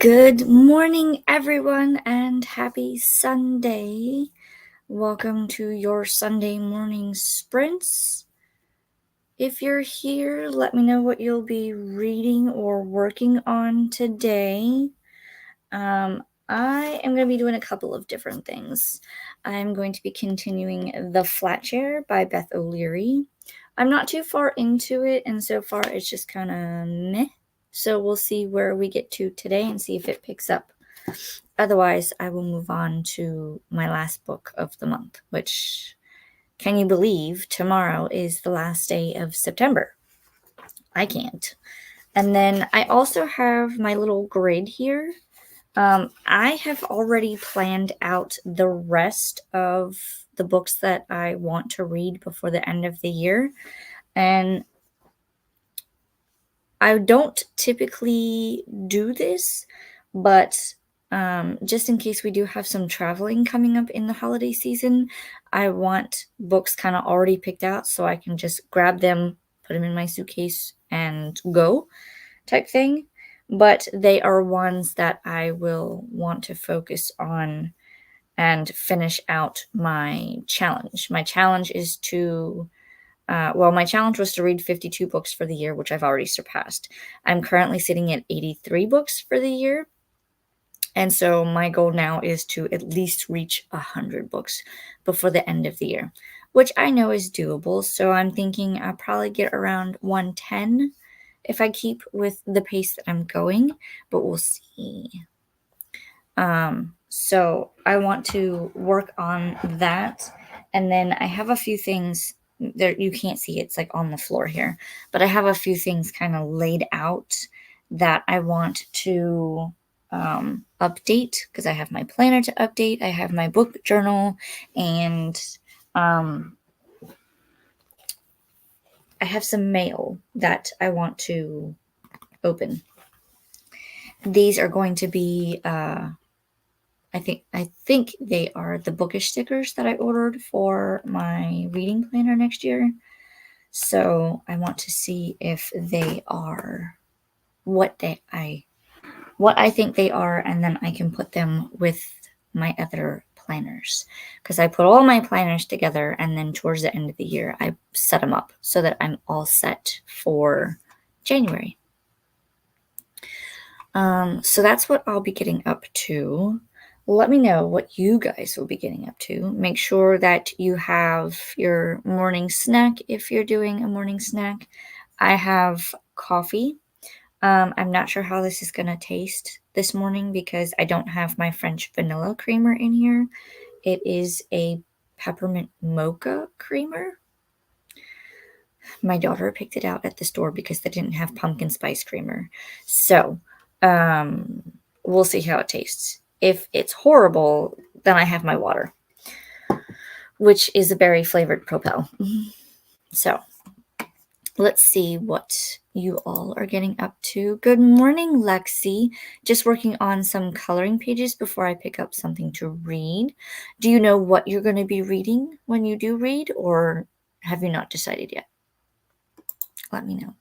Good morning, everyone, and happy Sunday. Welcome to your Sunday morning sprints. If you're here, let me know what you'll be reading or working on today. I am going to be doing a couple of different things. I'm going to be continuing The Flat Chair by Beth O'Leary. I'm not too far into it, and so far it's just kind of meh. So we'll see where we get to today and see if it picks up. Otherwise, I will move on to my last book of the month, which, can you believe, tomorrow is the last day of September? I can't. And then I also have my little grid here. I have already planned out the rest of the books that I want to read before the end of the year. And I don't typically do this, but just in case we do have some traveling coming up in the holiday season, I want books kind of already picked out so I can just grab them, put them in my suitcase, and go type thing. But they are ones that I will want to focus on and finish out my challenge. My challenge is to my challenge was to read 52 books for the year, which I've already surpassed. I'm currently sitting at 83 books for the year. And so my goal now is to at least reach 100 books before the end of the year, which I know is doable. So I'm thinking I'll probably get around 110 if I keep with the pace that I'm going, but we'll see. So I want to work on that. And then I have a few things there. You can't see it's like on the floor here, but I have a few things kind of laid out that I want to update because I have my planner to update. I have my book journal, and I have some mail that I want to open. These are going to be I think they are the bookish stickers that I ordered for my reading planner next year. So I want to see if they are what I think they are, and then I can put them with my other planners. Because I put all my planners together, and then towards the end of the year, I set them up so that I'm all set for January. So that's what I'll be getting up to. Let me know what you guys will be getting up to. Make sure that you have your morning snack if you're doing a morning snack. I have coffee. I'm not sure how this is going to taste this morning because I don't have my French vanilla creamer in here. It is a peppermint mocha creamer. My daughter picked it out at the store because they didn't have pumpkin spice creamer. So, we'll see how it tastes. If it's horrible, then I have my water, which is a berry flavored Propel. So let's see what you all are getting up to. Good morning, Lexi. Just working on some coloring pages before I pick up something to read. Do you know what you're going to be reading when you do read, or have you not decided yet? Let me know.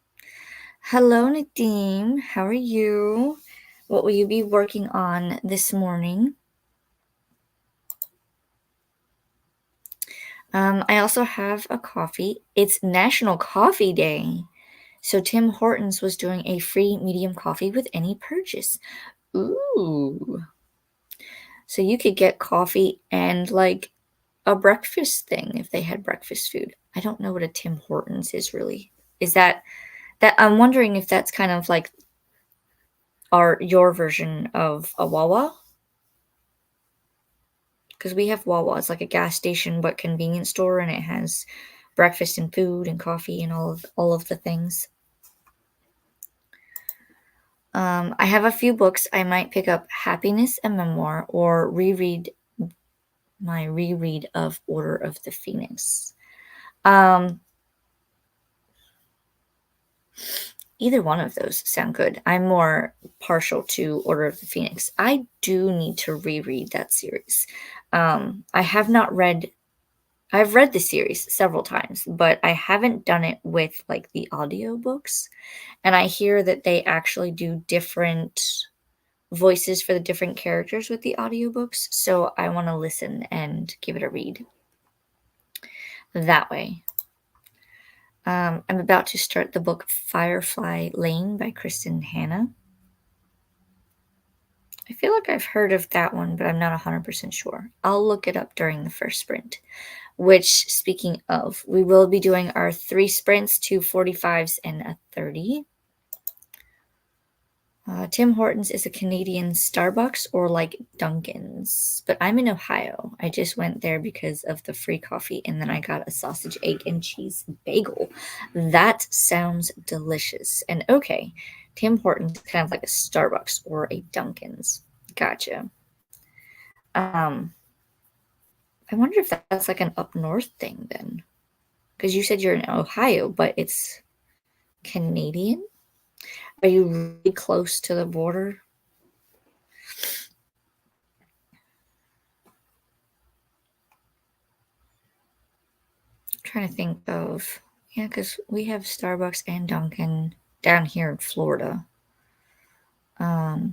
Hello, Nadim. How are you? What will you be working on this morning? I also have a coffee. It's National Coffee Day. So Tim Hortons was doing a free medium coffee with any purchase. Ooh. So you could get coffee and like a breakfast thing if they had breakfast food. I don't know what a Tim Hortons is really. Is that I'm wondering if that's kind of like your version of a Wawa? Because we have Wawa. It's like a gas station but convenience store, and it has breakfast and food and coffee and all of the things. I have a few books. I might pick up Happiness, a Memoir, or reread my reread of Order of the Phoenix. Either one of those sound good. I'm more partial to Order of the Phoenix. I do need to reread that series. I've read the series several times, but I haven't done it with like the audiobooks. And I hear that they actually do different voices for the different characters with the audiobooks, so I want to listen and give it a read that way. I'm about to start the book Firefly Lane by Kristen Hanna. I feel like I've heard of that one, but I'm not 100% sure. I'll look it up during the first sprint, which, speaking of, we will be doing our 3 sprints, 2 45s, and a 30. Tim Hortons is a Canadian Starbucks or like Dunkin's, but I'm in Ohio. I just went there because of the free coffee, and then I got a sausage, egg, and cheese bagel. That sounds delicious. And okay, Tim Hortons is kind of like a Starbucks or a Dunkin's. Gotcha. I wonder if that's like an up north thing then, because you said you're in Ohio, but it's Canadian. Are you really close to the border? I'm trying to think of, yeah, because we have Starbucks and Dunkin' down here in Florida. Hmm.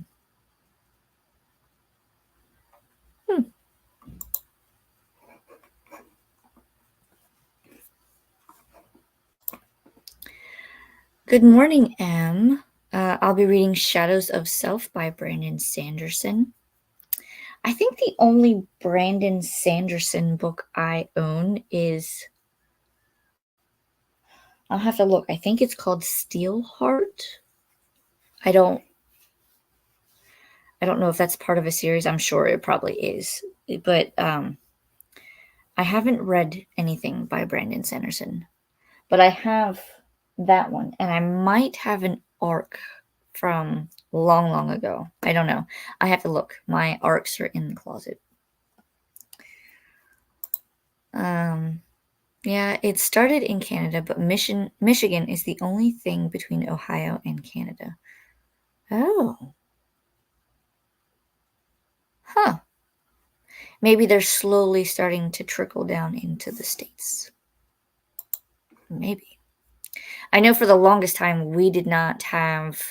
Good morning, Em. I'll be reading Shadows of Self by Brandon Sanderson. I think the only Brandon Sanderson book I own is, I'll have to look. I think it's called Steelheart. I don't know if that's part of a series. I'm sure it probably is. But I haven't read anything by Brandon Sanderson. But I have that one, and I might have an arc from long, long ago. I don't know. I have to look. My arcs are in the closet. Yeah, it started in Canada, but Michigan is the only thing between Ohio and Canada. Oh. Huh. Maybe they're slowly starting to trickle down into the States. Maybe. I know for the longest time we did not have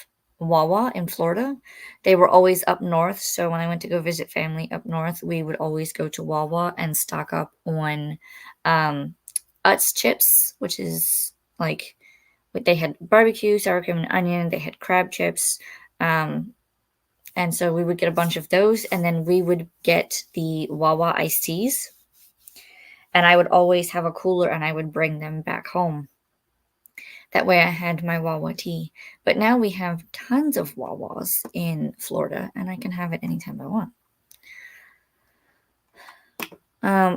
Wawa in Florida. They were always up north. So when I went to go visit family up north, we would always go to Wawa and stock up on Utz chips, which is like they had barbecue, sour cream and onion. They had crab chips. And so we would get a bunch of those, and then we would get the Wawa iced teas. And I would always have a cooler, and I would bring them back home. That way I had my Wawa tea. But now we have tons of Wawas in Florida, and I can have it anytime I want.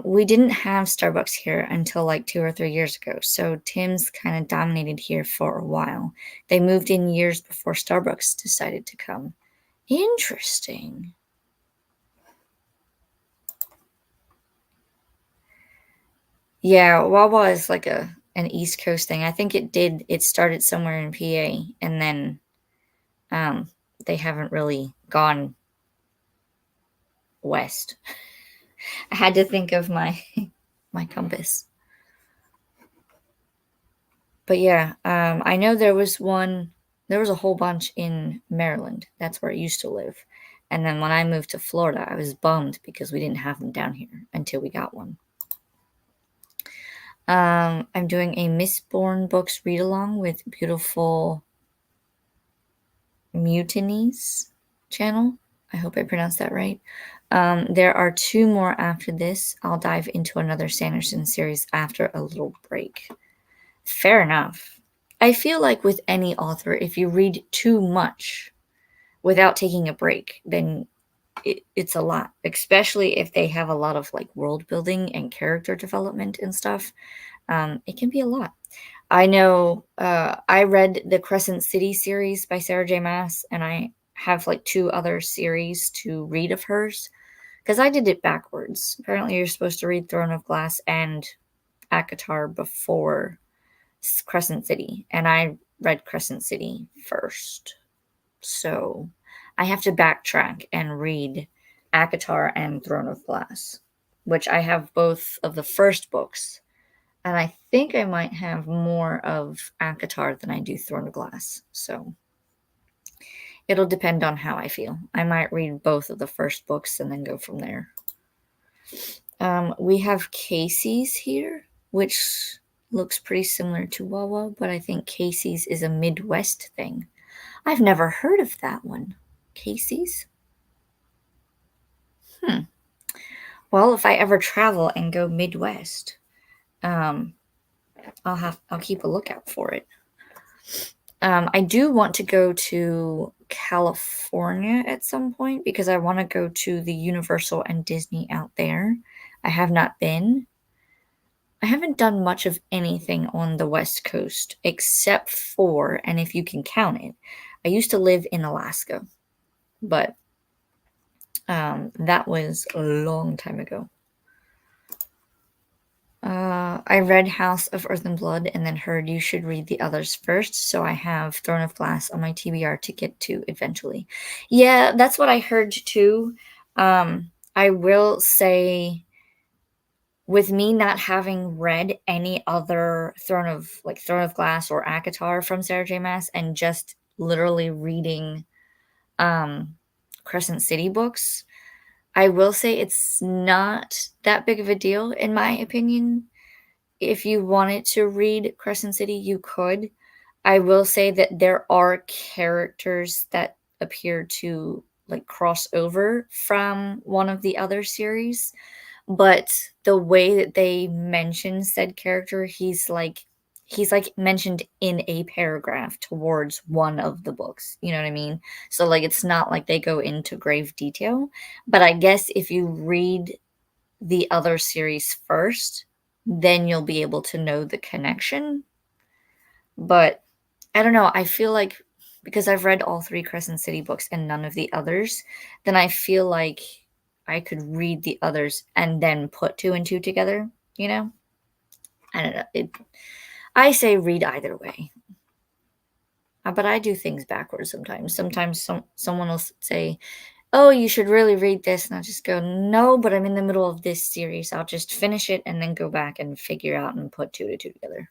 We didn't have Starbucks here until like 2 or 3 years ago, so Tim's kind of dominated here for a while. They moved in years before Starbucks decided to come. Interesting. Yeah, Wawa is like an East Coast thing. I think it started somewhere in PA, and then they haven't really gone west. I had to think of my my compass. But yeah, I know there was a whole bunch in Maryland. That's where I used to live. And then when I moved to Florida, I was bummed because we didn't have them down here until we got one. I'm doing a Mistborn Books read along with Beautiful Mutinies channel. I hope I pronounced that right. There are 2 more after this. I'll dive into another Sanderson series after a little break. Fair enough. I feel like with any author, if you read too much without taking a break, then it's a lot, especially if they have a lot of like world building and character development and stuff. It can be a lot. I know I read the Crescent City series by Sarah J. Maas, and I have like 2 other series to read of hers because I did it backwards. Apparently, you're supposed to read Throne of Glass and ACOTAR before Crescent City, and I read Crescent City first. So I have to backtrack and read ACOTAR and Throne of Glass, which I have both of the first books. And I think I might have more of ACOTAR than I do Throne of Glass. So It'll depend on how I feel. I might read both of the first books and then go from there. We have Casey's here, which looks pretty similar to Wawa, but I think Casey's is a Midwest thing. I've never heard of that one. Casey's? Well, if I ever travel and go Midwest, um, I'll keep a lookout for it. I do want to go to California at some point because I want to go to the Universal and Disney out there. I have not been. I haven't done much of anything on the West Coast except for, and if you can count it, I used to live in Alaska, but that was a long time ago. I read House of Earth and Blood and then heard you should read the others first, so I have Throne of Glass on my TBR to get to eventually. Yeah, that's what I heard too. I will say, with me not having read any other Throne of Glass or ACOTAR from Sarah J. Maas and just literally reading Crescent City books, I will say it's not that big of a deal in my opinion. If you wanted to read Crescent City, you could. I will say that there are characters that appear to like cross over from one of the other series, but the way that they mention said character, he's like mentioned in a paragraph towards one of the books. You know what I mean? So like it's not like they go into grave detail, but I guess if you read the other series first, then you'll be able to know the connection. But I don't know, I feel like because I've read all 3 Crescent City books and none of the others, then I feel like I could read the others and then put 2 and 2 together, you know? I don't know. I say read either way. But I do things backwards sometimes. Sometimes someone will say, "Oh, you should really read this," and I'll just go, "No, but I'm in the middle of this series. I'll just finish it and then go back and figure out and put 2 to 2 together."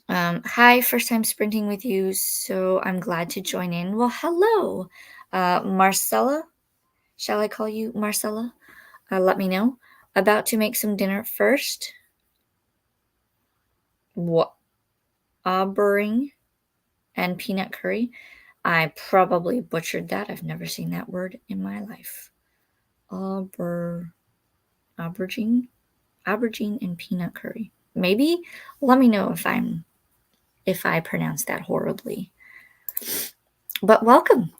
Hi, first time sprinting with you, so I'm glad to join in. Well, hello, Marcella. Shall I call you Marcella? Let me know. About to make some dinner first. What? Aubering and peanut curry. I probably butchered that. I've never seen that word in my life. Aubergine, aubergine and peanut curry. Maybe. Let me know if I pronounce that horribly. But welcome.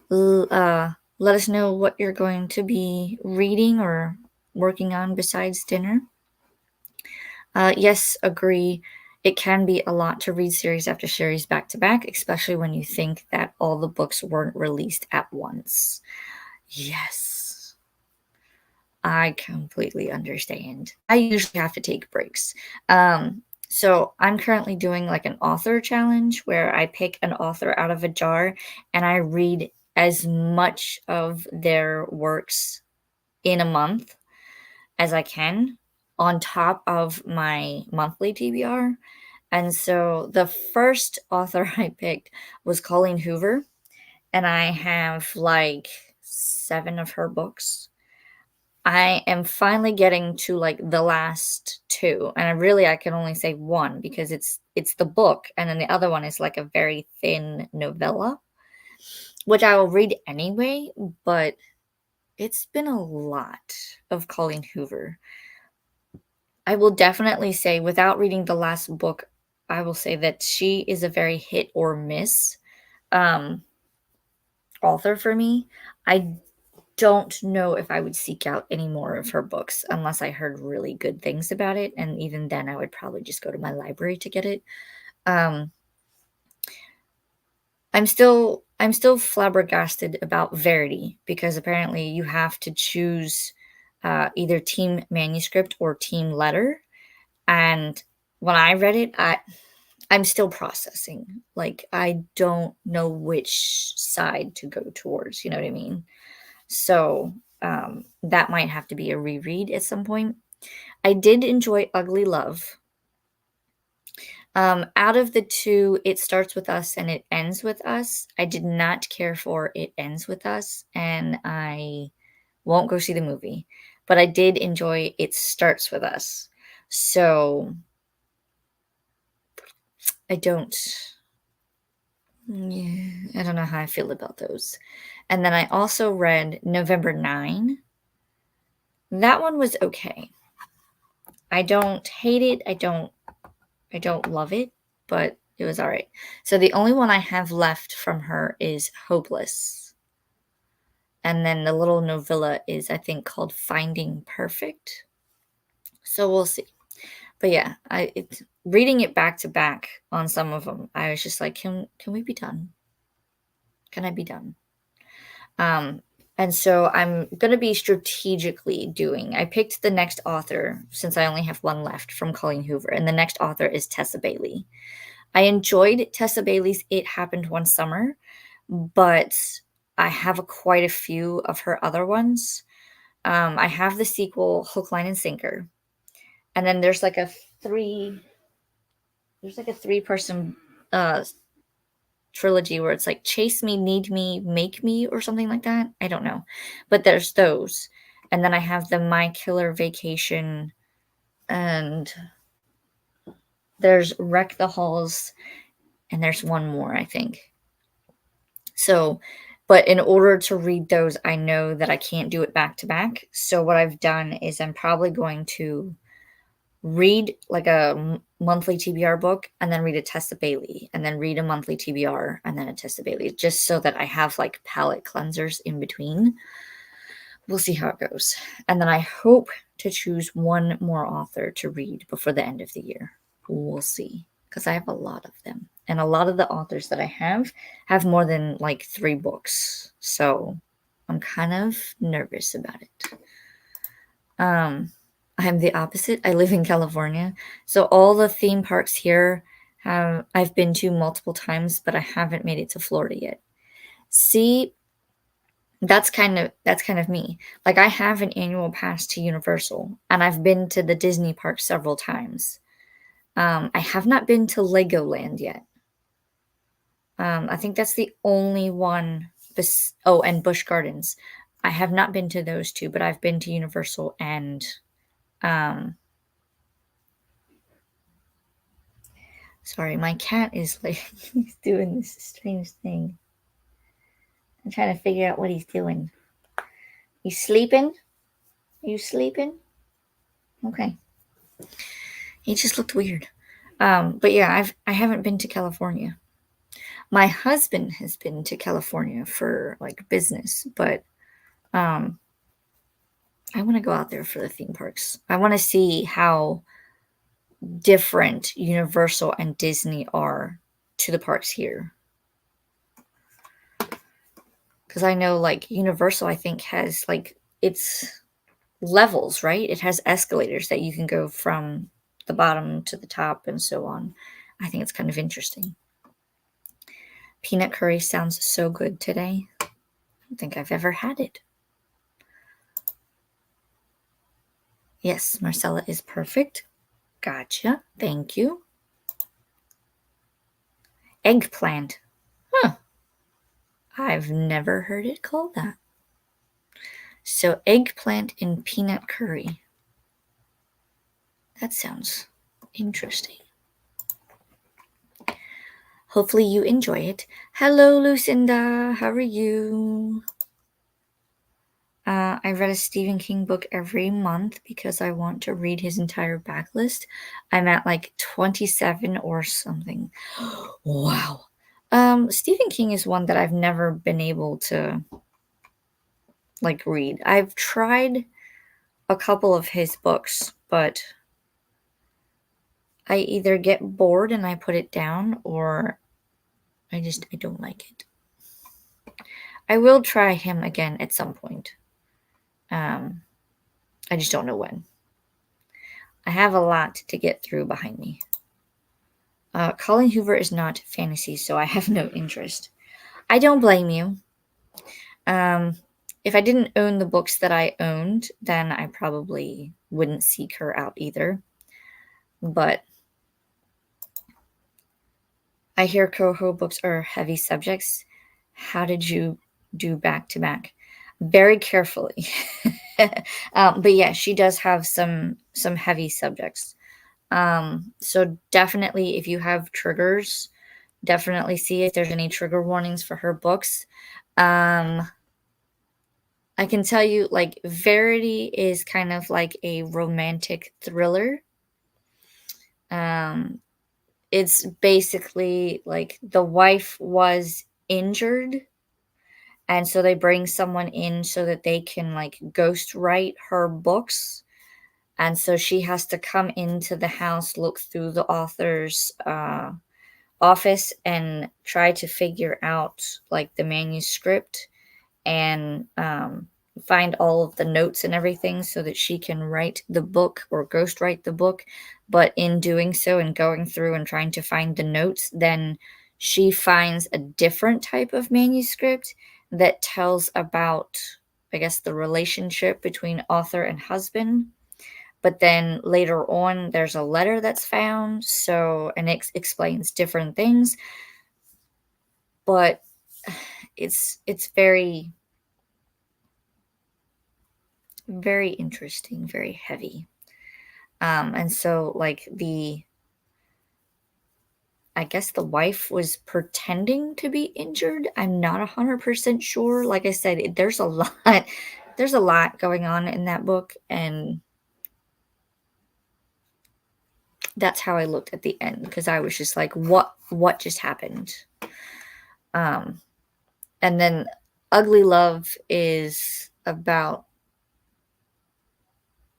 Let us know what you're going to be reading or working on besides dinner. Yes, agree. It can be a lot to read series after series back to back, especially when you think that all the books weren't released at once. Yes, I completely understand. I usually have to take breaks. So I'm currently doing like an author challenge where I pick an author out of a jar and I read as much of their works in a month as I can on top of my monthly TBR. And so the first author I picked was Colleen Hoover, and I have like 7 of her books. I am finally getting to like the last 2, and I can only say 1 because it's the book, and then the other one is like a very thin novella, which I will read anyway, but it's been a lot of Colleen Hoover. I will definitely say, without reading the last book, I will say that she is a very hit or miss um, author for me. I don't know if I would seek out any more of her books unless I heard really good things about it, and even then, I would probably just go to my library to get it. Um, I'm still flabbergasted about Verity because apparently you have to choose either team manuscript or team letter, and when I read it, I'm still processing. Like, I don't know which side to go towards, you know what I mean? So, that might have to be a reread at some point. I did enjoy Ugly Love. Out of the two, It Starts With Us and It Ends With Us, I did not care for It Ends With Us, and I won't go see the movie, but I did enjoy It Starts With Us. So I don't, yeah, I don't know how I feel about those. And then I also read November 9. That one was okay. I don't hate it. I don't love it, but it was all right. So the only one I have left from her is Hopeless. And then the little novella is, I think, called Finding Perfect. So we'll see. But yeah, reading it back to back on some of them, I was just like, can we be done? Can I be done? Um, and so I'm going to be strategically doing. I picked the next author since I only have one left from Colleen Hoover, and the next author is Tessa Bailey. I enjoyed Tessa Bailey's It Happened One Summer, but I have quite a few of her other ones. I have the sequel Hook, Line, and Sinker, and then there's like a three-person uh trilogy where it's like Chase Me, Need Me, Make Me, or something like that. I don't know. But there's those. And then I have the My Killer Vacation, and there's Wreck the Halls, and there's one more, I think. So, but in order to read those, I know that I can't do it back to back. So what I've done is I'm probably going to read like a monthly TBR book and then read a Tessa Bailey and then read a monthly TBR and then a Tessa Bailey, just so that I have like palette cleansers in between. We'll see how it goes. And then I hope to choose one more author to read before the end of the year. We'll see, because I have a lot of them. And a lot of the authors that I have more than like 3 books. So I'm kind of nervous about it. I'm the opposite. I live in California. So all the theme parks here I've been to multiple times, but I haven't made it to Florida yet. See, that's kind of me. Like, I have an annual pass to Universal, and I've been to the Disney park several times. I have not been to Legoland yet. I think that's the only one. Oh, and Busch Gardens. I have not been to those two, but I've been to Universal and um, sorry, my cat is like he's doing this strange thing. I'm trying to figure out what he's doing. He's sleeping? Are you sleeping? Okay. He just looked weird. But yeah, I haven't been to California. My husband has been to California for like business, but um I want to go out there for the theme parks. I want to see how different Universal and Disney are to the parks here. Because I know like Universal, I think, has like its levels, right? It has escalators that you can go from the bottom to the top and so on. I think it's kind of interesting. Peanut curry sounds so good today. I don't think I've ever had it. Yes, Marcella is perfect. Gotcha. Thank you. Eggplant. Huh. I've never heard it called that. So eggplant and peanut curry. That sounds interesting. Hopefully you enjoy it. Hello, Lucinda. How are you? I read a Stephen King book every month because I want to read his entire backlist. I'm at like 27 or something. Wow. Stephen King is one that I've never been able to like read. I've tried a couple of his books, but I either get bored and I put it down, or I don't like it. I will try him again at some point. I just don't know when. I have a lot to get through behind me. Colleen Hoover is not fantasy, so I have no interest. I don't blame you. If I didn't own the books that I owned, then I probably wouldn't seek her out either. But I hear Coho books are heavy subjects. How did you do back to back? Very carefully. But yeah, she does have some heavy subjects. So definitely, if you have triggers, definitely see if there's any trigger warnings for her books. Um, I can tell you, like, Verity is kind of like a romantic thriller. Um, it's basically like the wife was injured, and so they bring someone in so that they can like ghost write her books. And so she has to come into the house, look through the author's office, and try to figure out like the manuscript and find all of the notes and everything so that she can write the book or ghostwrite the book. But in doing so and going through and trying to find the notes, then she finds a different type of manuscript that tells about, I guess, the relationship between author and husband. But then later on, there's a letter that's found, so and it explains different things. But it's very very interesting, very heavy. And so like I guess the wife was pretending to be injured. I'm not 100% sure. Like I said, there's a lot there's a lot going on in that book, and that's how I looked at the end because I was just like, what just happened? Um, and then Ugly Love is about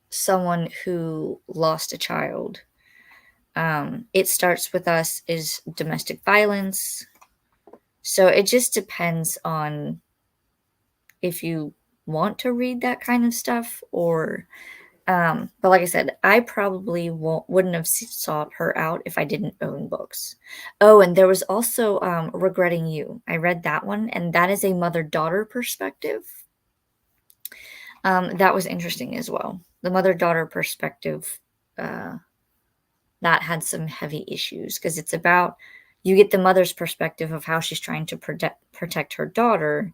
someone who lost a child. It Starts With Us is domestic violence. So it just depends on if you want to read that kind of stuff or but like I said, I probably wouldn't have sought her out if I didn't own books. Oh, and there was also Regretting You. I read that one, and that is a mother-daughter perspective. That was interesting as well. The mother-daughter perspective, uh, that had some heavy issues because it's about you get the mother's perspective of how she's trying to protect her daughter,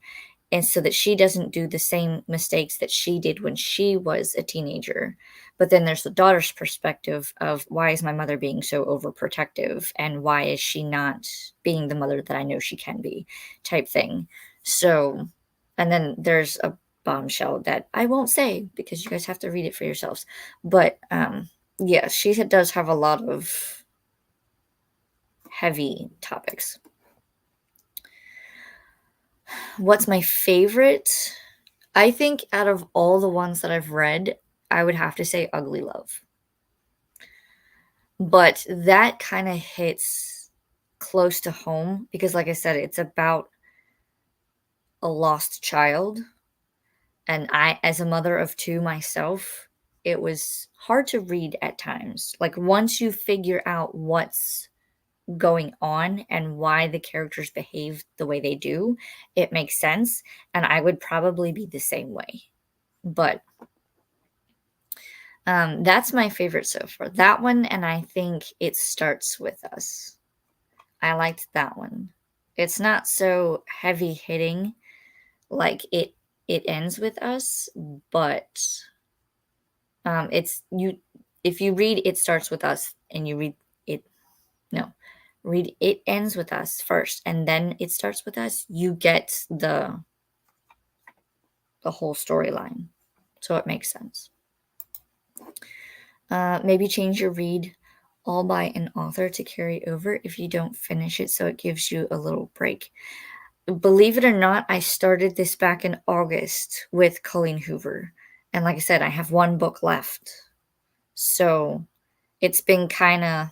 and so that she doesn't do the same mistakes that she did when she was a teenager. But then there's the daughter's perspective of why is my mother being so overprotective and why is she not being the mother that I know she can be, type thing. So, and then there's a bombshell that I won't say because you guys have to read it for yourselves. But yeah, she does have a lot of heavy topics. What's my favorite? I think out of all the ones that I've read, I would have to say Ugly Love. But that kind of hits close to home because, like I said, it's about a lost child. And I, as a mother of two myself, it was hard to read at times. Like, once you figure out what's going on and why the characters behave the way they do, it makes sense. And I would probably be the same way. But that's my favorite so far. That one, and I think It Starts With Us. I liked that one. It's not so heavy hitting like it ends with us, but it's you if you read It Starts With Us and you read it no, read It Ends With Us first and then It Starts With Us, you get the whole storyline. So it makes sense. Maybe change your read all by an author to carry over if you don't finish it, so it gives you a little break. Believe it or not, I started this back in August with Colleen Hoover. And like I said, I have one book left. So it's been kind of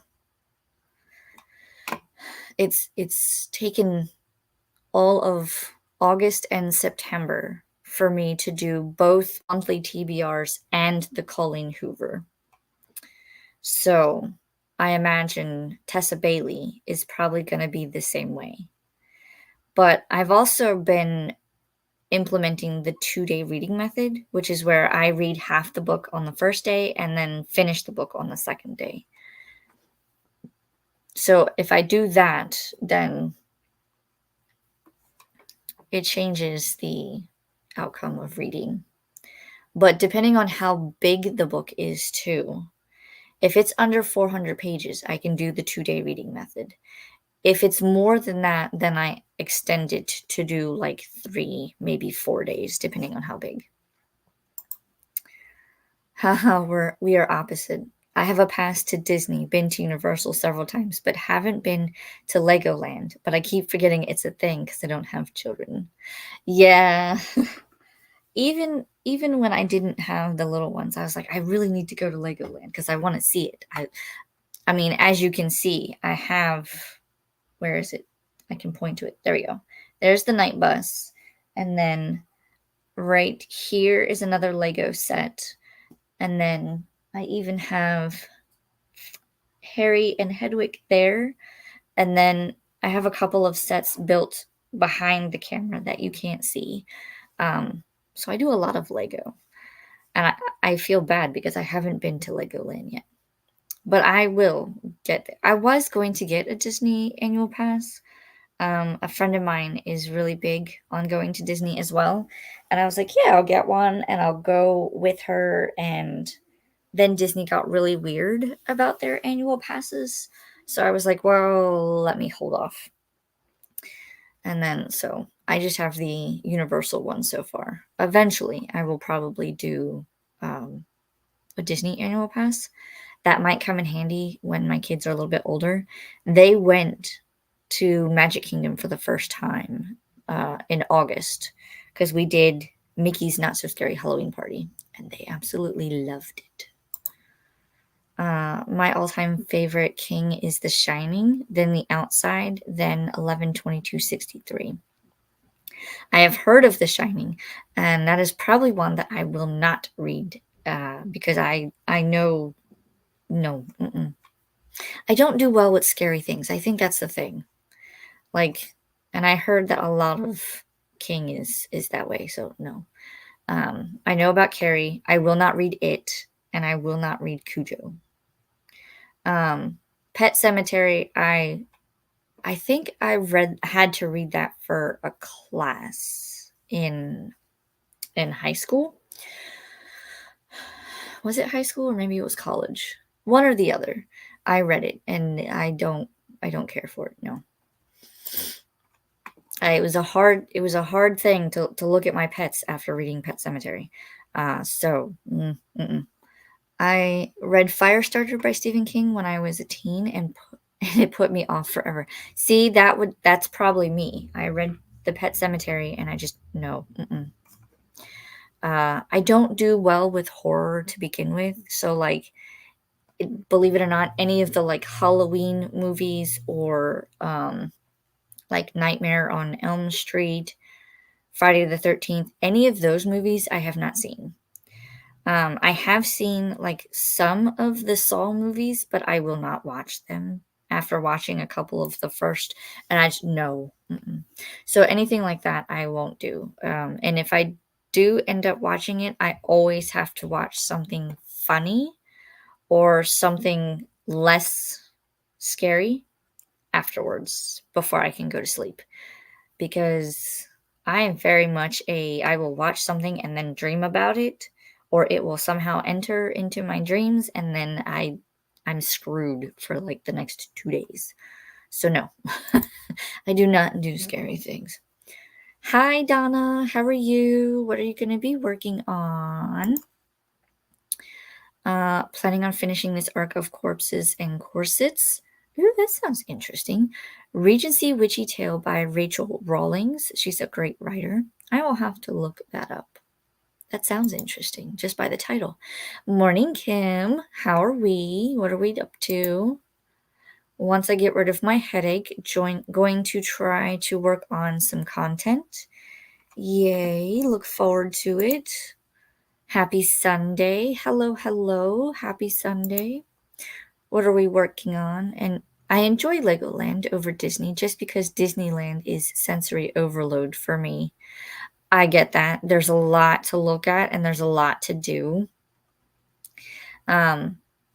it's taken all of August and September for me to do both monthly TBRs and the Colleen Hoover. So I imagine Tessa Bailey is probably going to be the same way. But I've also been implementing the 2-day reading method, which is where I read half the book on the first day and then finish the book on the second day. So if I do that, then it changes the outcome of reading. But depending on how big the book is, too, if it's under 400 pages, I can do the 2-day reading method. If it's more than that, then I extend it to do like 3, maybe 4 days, depending on how big. Haha, we are opposite. I have a pass to Disney, been to Universal several times, but haven't been to Legoland. But I keep forgetting it's a thing because I don't have children. Yeah, even when I didn't have the little ones, I was like, I really need to go to Legoland because I want to see it. I mean, as you can see, I have, where is it? I can point to it. There we go. There's the night bus, and then right here is another Lego set, and then I even have Harry and Hedwig there, and then I have a couple of sets built behind the camera that you can't see. So I do a lot of Lego, and I feel bad because I haven't been to Legoland yet, but I will get there. I was going to get a Disney annual pass. A friend of mine is really big on going to Disney as well, and I was like, yeah, I'll get one and I'll go with her. And then Disney got really weird about their annual passes, so I was like, well, let me hold off. And then so I just have the Universal one so far. Eventually, I will probably do a Disney annual pass. That might come in handy when my kids are a little bit older. They went to Magic Kingdom for the first time in August because we did Mickey's Not So Scary Halloween Party, and they absolutely loved it. My all-time favorite King is The Shining, then The Outside, then 11/22/63. I have heard of The Shining, and that is probably one that I will not read because I know no, I don't do well with scary things. I think that's the thing. Like, and I heard that a lot of King is that way. So no, I know about Carrie. I will not read it, and I will not read Cujo. Pet Cemetery. I think I had to read that for a class in high school. Was it high school or maybe it was college? One or the other. I read it and I don't care for it. No. It was a hard thing to look at my pets after reading Pet Cemetery. I read Firestarter by Stephen King when I was a teen, and it put me off forever. See, that's probably me. I read the Pet Cemetery and I just no. I don't do well with horror to begin with, so like, believe it or not, any of the like Halloween movies or like Nightmare on Elm Street, Friday the 13th, any of those movies I have not seen. I have seen like some of the Saw movies, but I will not watch them after watching a couple of the first, and I just no. So anything like that, I won't do. And if I do end up watching it, I always have to watch something funny or something less scary afterwards before I can go to sleep, because I am very much I will watch something and then dream about it, or it will somehow enter into my dreams, and then I'm screwed for like the next 2 days. So no. I do not do scary things. Hi Donna, how are you? What are you going to be working on? Planning on finishing this arc of Corpses and Corsets. Ooh, that sounds interesting. Regency Witchy Tale by Rachel Rawlings. She's a great writer. I will have to look that up. That sounds interesting just by the title. Morning, Kim. How are we? What are we up to? Once I get rid of my headache, going to try to work on some content. Yay, look forward to it. Happy Sunday. Hello, hello. Happy Sunday. What are we working on? And I enjoy Legoland over Disney just because Disneyland is sensory overload for me. I get that. There's a lot to look at and there's a lot to do.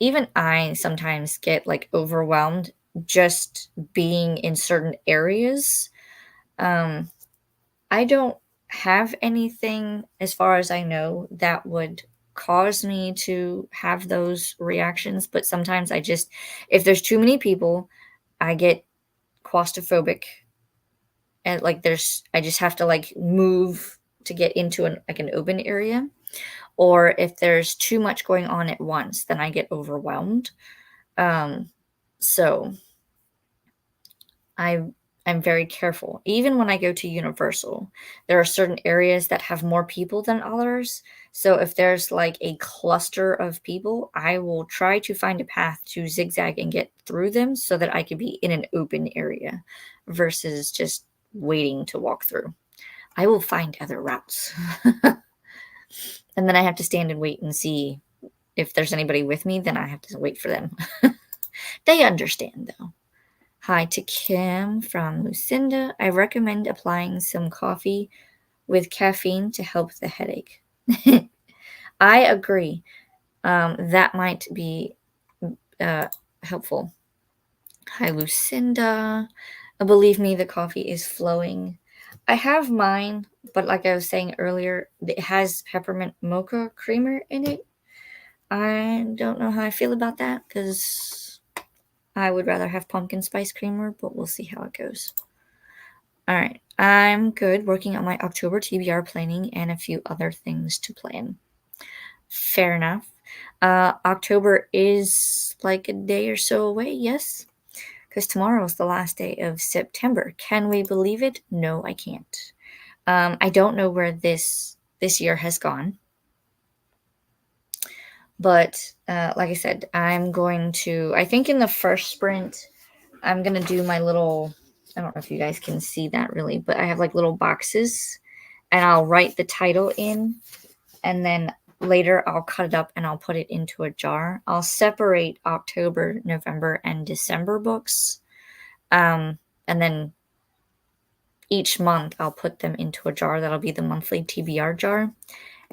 Even I sometimes get like overwhelmed just being in certain areas. Um, I don't have anything, as far as I know, that would cause me to have those reactions, but sometimes I just if there's too many people, I get claustrophobic, and, like, there's I just have to, like, move to get into an open area, or if there's too much going on at once, then I get overwhelmed. Um, so I I'm very careful. Even when I go to Universal, there are certain areas that have more people than others. So if there's like a cluster of people, I will try to find a path to zigzag and get through them so that I could be in an open area versus just waiting to walk through. I will find other routes. And then I have to stand and wait and see if there's anybody with me, then I have to wait for them. They understand though. Hi to Kim from Lucinda. I recommend applying some coffee with caffeine to help the headache. I agree. That might be uh, helpful. Hi, Lucinda. Believe me, the coffee is flowing. I have mine, but like I was saying earlier, it has peppermint mocha creamer in it. I don't know how I feel about that because I would rather have pumpkin spice creamer, but we'll see how it goes. All right, I'm good working on my October TBR planning and a few other things to plan. Fair enough. October is like a day or so away, yes? Because tomorrow is the last day of September. Can we believe it? No, I can't. I don't know where this year has gone, but like I said, I'm going to. I think in the first sprint, I'm gonna do my little. I don't know if you guys can see that really, but I have like little boxes, and I'll write the title in, and then later I'll cut it up and I'll put it into a jar. I'll separate October, November, and December books. And then each month I'll put them into a jar that'll be the monthly TBR jar.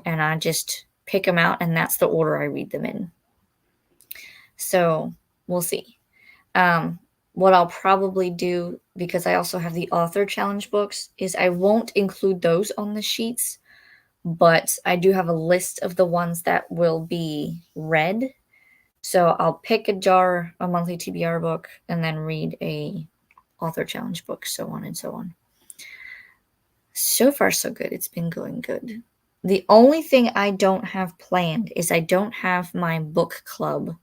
And I just pick them out, and that's the order I read them in. So we'll see. What I'll probably do, because I also have the author challenge books, is I won't include those on the sheets, but I do have a list of the ones that will be read. So I'll pick a monthly TBR book, and then read a author challenge book, so on and so on. So far, so good. It's been going good. The only thing I don't have planned is I don't have my book club,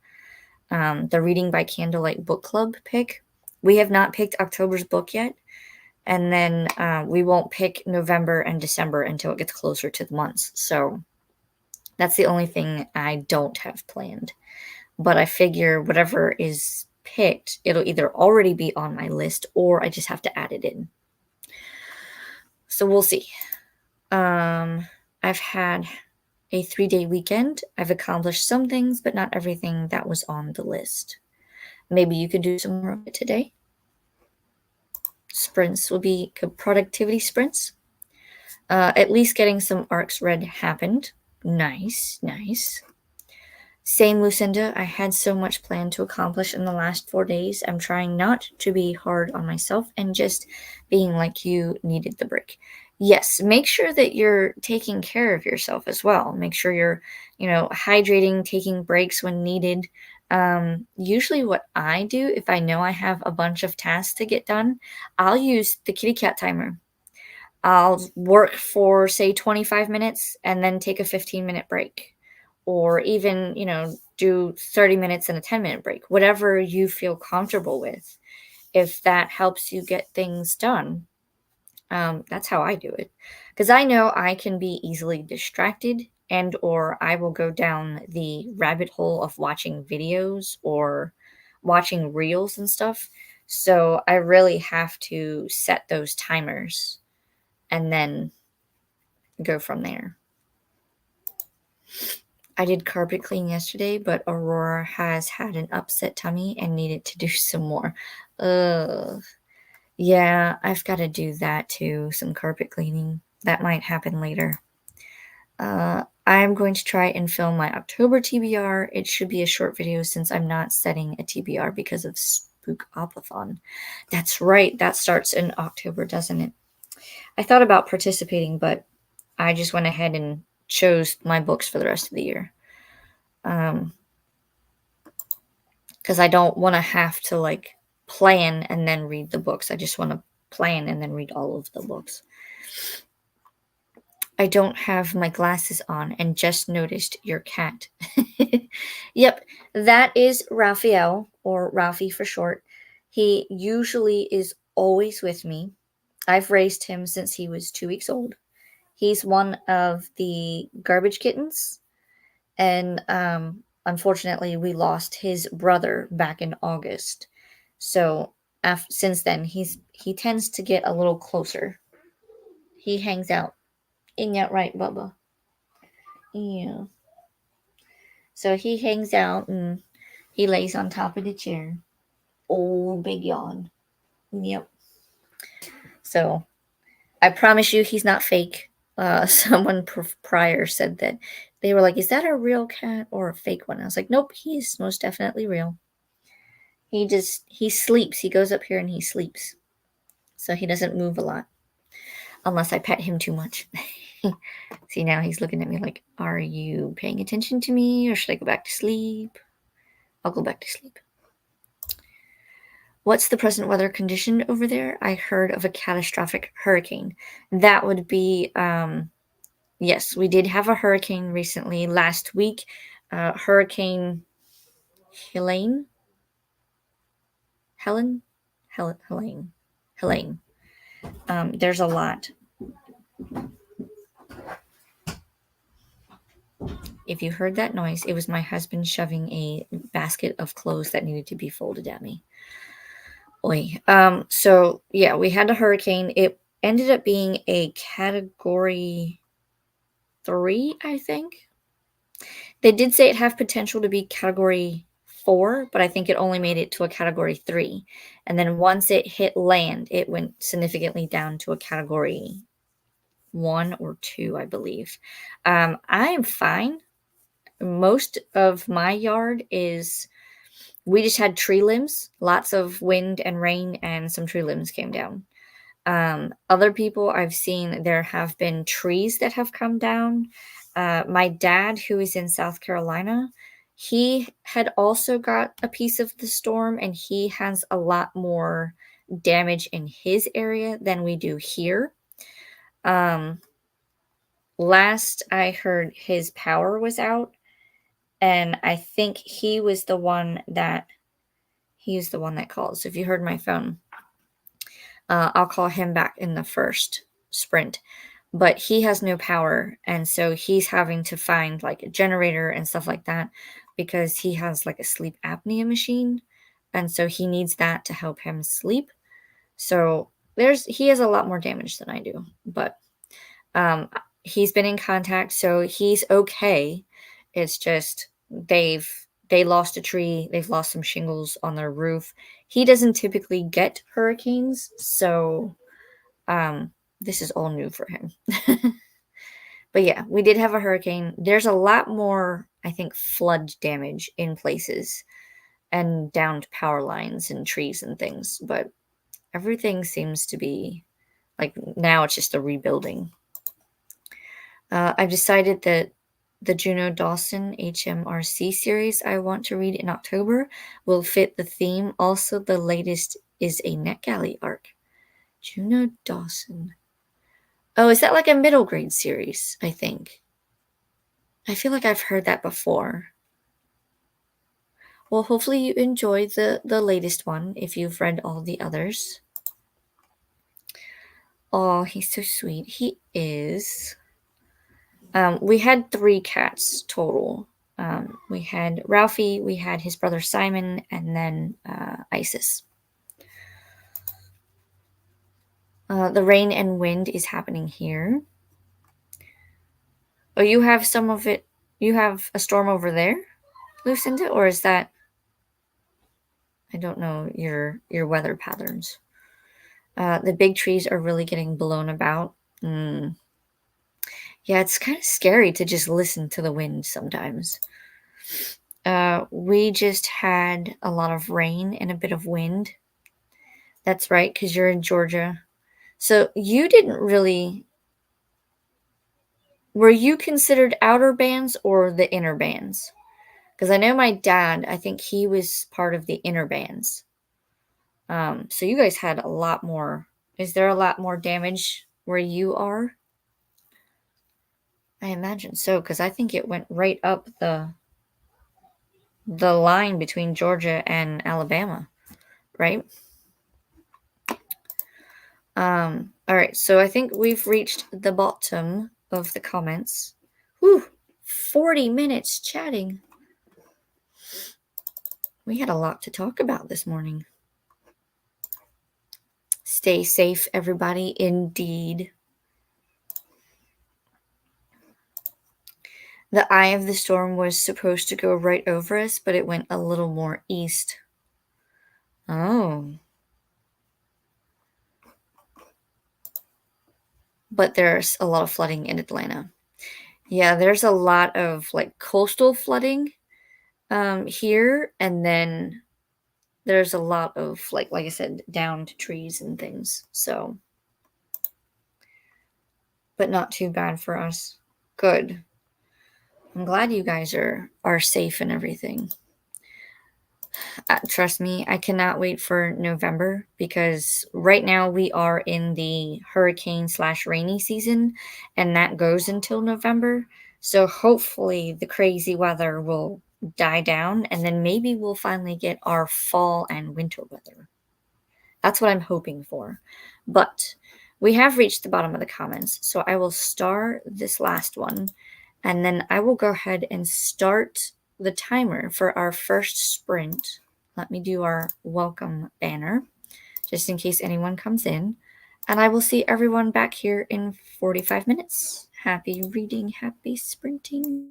the Reading by Candlelight book club pick. We have not picked October's book yet, and then we won't pick November and December until it gets closer to the months. So that's the only thing I don't have planned. But I figure whatever is picked, it'll either already be on my list or I just have to add it in. So we'll see. I've had a 3-day weekend. I've accomplished some things, but not everything that was on the list. Maybe you could do some more of it today. Sprints will be productivity sprints. At least getting some arcs read happened. Nice, nice. Same, Lucinda. I had so much planned to accomplish in the last 4 days. I'm trying not to be hard on myself and just being like you needed the break. Yes, make sure that you're taking care of yourself as well. Make sure you're, hydrating, taking breaks when needed. Usually, what I do if I know I have a bunch of tasks to get done, I'll use the kitty cat timer. I'll work for, say, 25 minutes and then take a 15-minute break, or even, do 30 minutes and a 10-minute break, whatever you feel comfortable with. If that helps you get things done, that's how I do it. Because I know I can be easily distracted, and or I will go down the rabbit hole of watching videos or watching reels and stuff. So I really have to set those timers and then go from there. I did carpet clean yesterday, but Aurora has had an upset tummy and needed to do some more. Ugh. Yeah, I've got to do that too, some carpet cleaning. That might happen later. I'm going to try and film my October TBR. It should be a short video since I'm not setting a TBR because of Book-a-thon. That's right. That starts in October, doesn't it? I thought about participating, but I just went ahead and chose my books for the rest of the year. Because I don't want to have to like plan and then read the books. I just want to plan and then read all of the books. I don't have my glasses on and just noticed your cat. Yep, that is Raphael, or Ralphie for short. He usually is always with me. I've raised him since he was 2 weeks old. He's one of the garbage kittens, and unfortunately, we lost his brother back in August. So since then, he tends to get a little closer. He hangs out. Ain't that right, Bubba? Yeah. So he hangs out and he lays on top of the chair. Oh, big yawn. Yep. So I promise you he's not fake. Someone prior said that they were like, "Is that a real cat or a fake one?" I was like, "Nope, he's most definitely real." He sleeps. He goes up here and he sleeps. So he doesn't move a lot unless I pet him too much. See, now he's looking at me like, "Are you paying attention to me or should I go back to sleep?" I'll go back to sleep. What's the present weather condition over there? I heard of a catastrophic hurricane. That would be, yes, we did have a hurricane recently last week. Hurricane Helene? Helene? Helene. There's a lot. If you heard that noise, it was my husband shoving a basket of clothes that needed to be folded at me. Oy. So yeah, we had a hurricane. It ended up being a category 3, I think. They did say it have potential to be category 4, but I think it only made it to a category 3. And then once it hit land, it went significantly down to a category 1 or 2, I believe. I'm fine. Most of my yard is, we just had tree limbs, lots of wind and rain, and some tree limbs came down. Other people I've seen, there have been trees that have come down. My dad, who is in South Carolina, he had also got a piece of the storm, and he has a lot more damage in his area than we do here. Last I heard, his power was out, and I think he was the one that called. So if you heard my phone, I'll call him back in the first sprint. But he has no power, and so he's having to find like a generator and stuff like that because he has like a sleep apnea machine, and so he needs that to help him sleep. So he has a lot more damage than I do, but he's been in contact, so he's okay. It's just they lost a tree, they've lost some shingles on their roof. He doesn't typically get hurricanes, so this is all new for him. But yeah, we did have a hurricane. There's a lot more, I think, flood damage in places and downed power lines and trees and things, but everything seems to be like, now it's just a rebuilding. I've decided that the Juno Dawson HMRC series I want to read in October will fit the theme. Also, the latest is a NetGalley arc. Juno Dawson. Oh, is that like a middle grade series, I think? I feel like I've heard that before. Well, hopefully you enjoy the latest one if you've read all the others. Oh, he's so sweet. He is. We had 3 cats total. We had Ralphie, we had his brother Simon, and then Isis. The rain and wind is happening here. Oh, you have some of it. You have a storm over there, Lucinda, or is that? I don't know your weather patterns. The big trees are really getting blown about. Yeah, it's kind of scary to just listen to the wind sometimes. We just had a lot of rain and a bit of wind. That's right, because you're in Georgia. So you didn't really. Were you considered outer bands or the inner bands? Because I know my dad, I think he was part of the inner bands. So you guys had a lot more. Is there a lot more damage where you are? I imagine so, because I think it went right up the line between Georgia and Alabama, right? All right, so I think we've reached the bottom of the comments. Whew, 40 minutes chatting. We had a lot to talk about this morning. Stay safe, everybody, indeed. The eye of the storm was supposed to go right over us, but it went a little more east. Oh. But there's a lot of flooding in Atlanta. Yeah, there's a lot of like coastal flooding here, and then there's a lot of like I said, downed trees and things. So, but not too bad for us. Good. I'm glad you guys are safe and everything. Trust me, I cannot wait for November because right now we are in the hurricane/rainy season, and that goes until November. So hopefully the crazy weather will die down, and then maybe we'll finally get our fall and winter weather. That's what I'm hoping for. But we have reached the bottom of the comments, so I will star this last one, and then I will go ahead and start the timer for our first sprint. Let me do our welcome banner, just in case anyone comes in. And I will see everyone back here in 45 minutes. Happy reading, happy sprinting.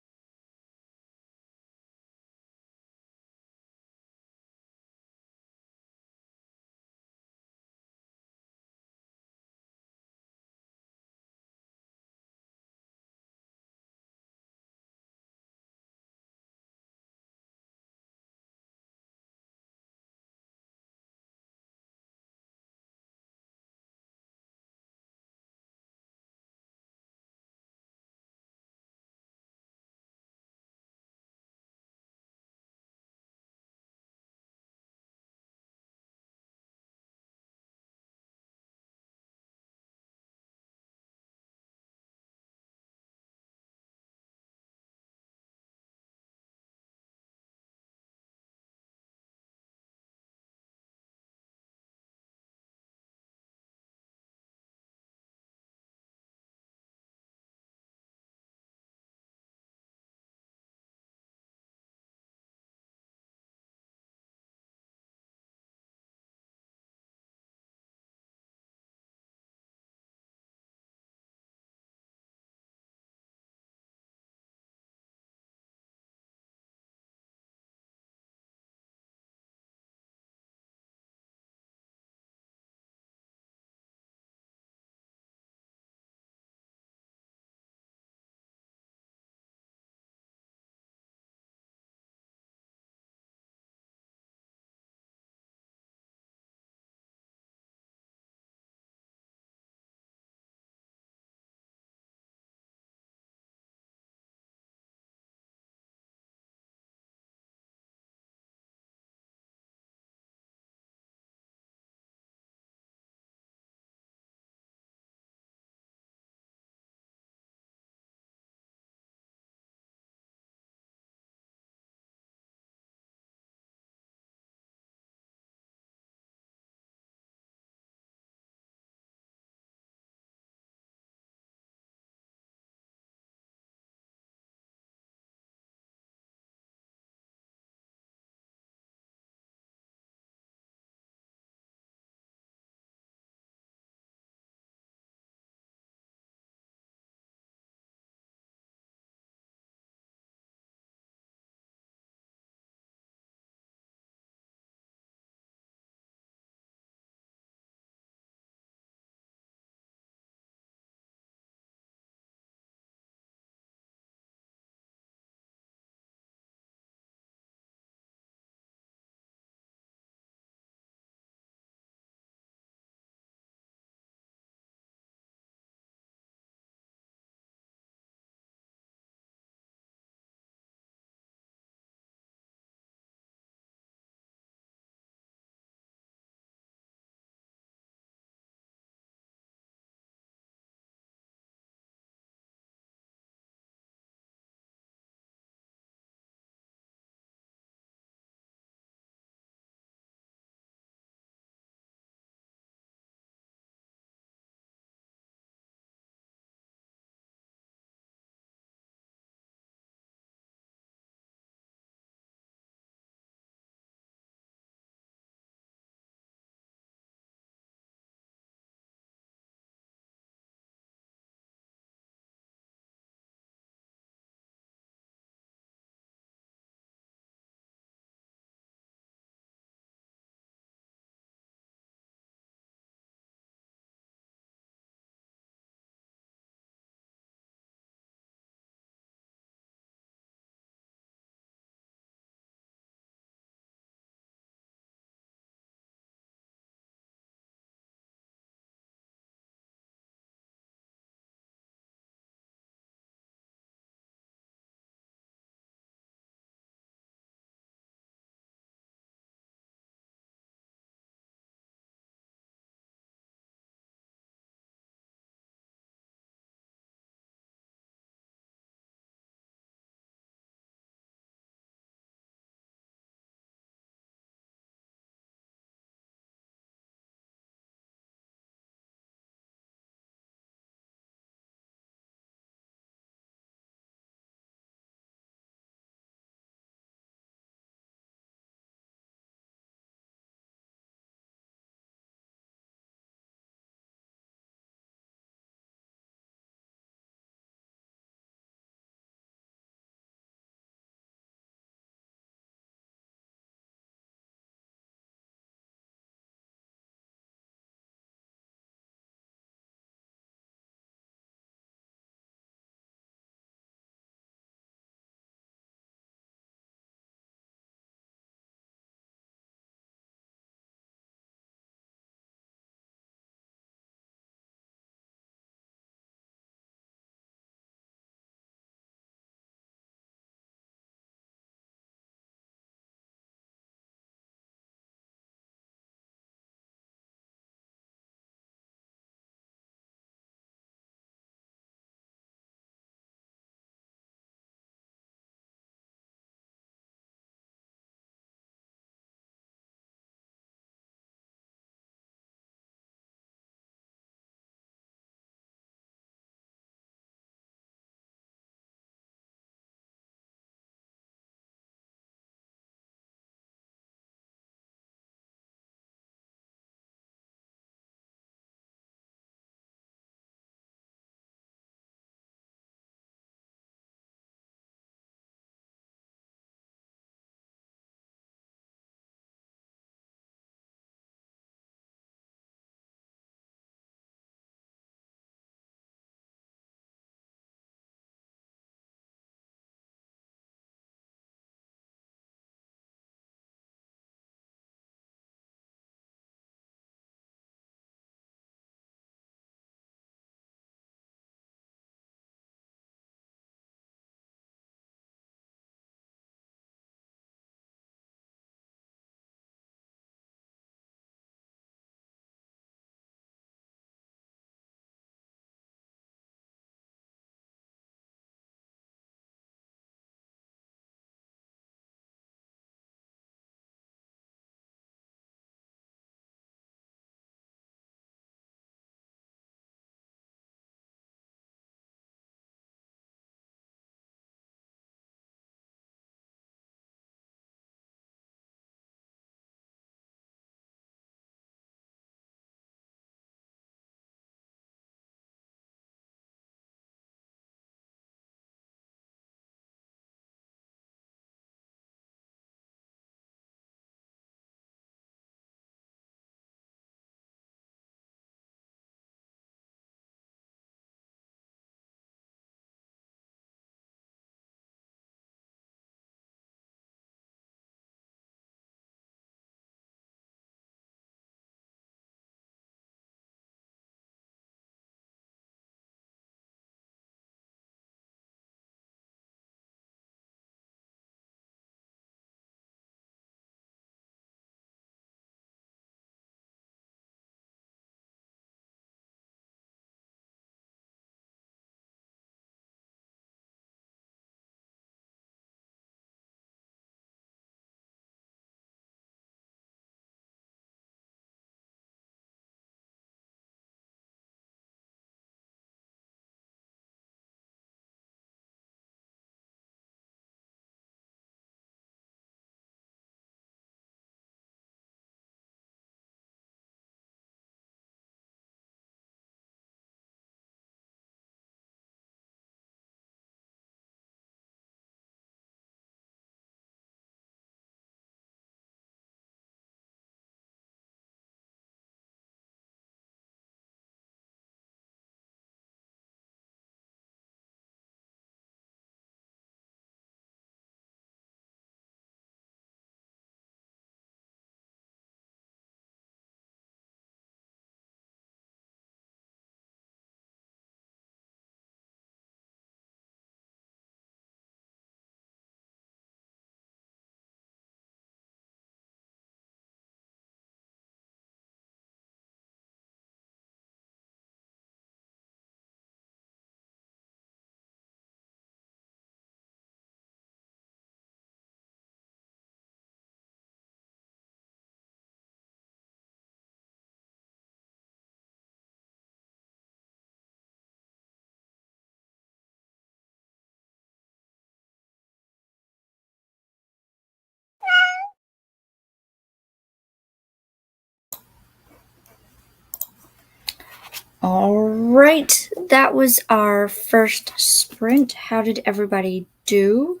All right, that was our first sprint. How did everybody do?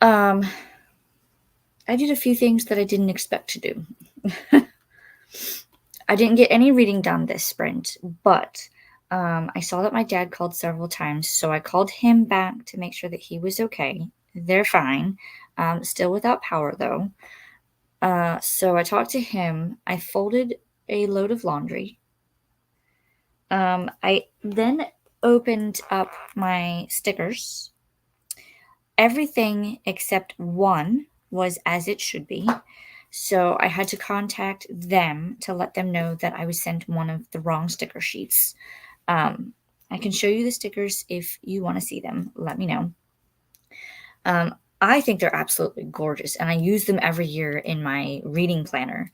I did a few things that I didn't expect to do. I didn't get any reading done this sprint, but I saw that my dad called several times, so I called him back to make sure that he was okay. They're fine. Still without power though. So I talked to him. I folded a load of laundry. I then opened up my stickers. Everything except one was as it should be. So I had to contact them to let them know that I was sent one of the wrong sticker sheets. Um, I can show you the stickers if you want to see them. Let me know. I think they're absolutely gorgeous, and I use them every year in my reading planner.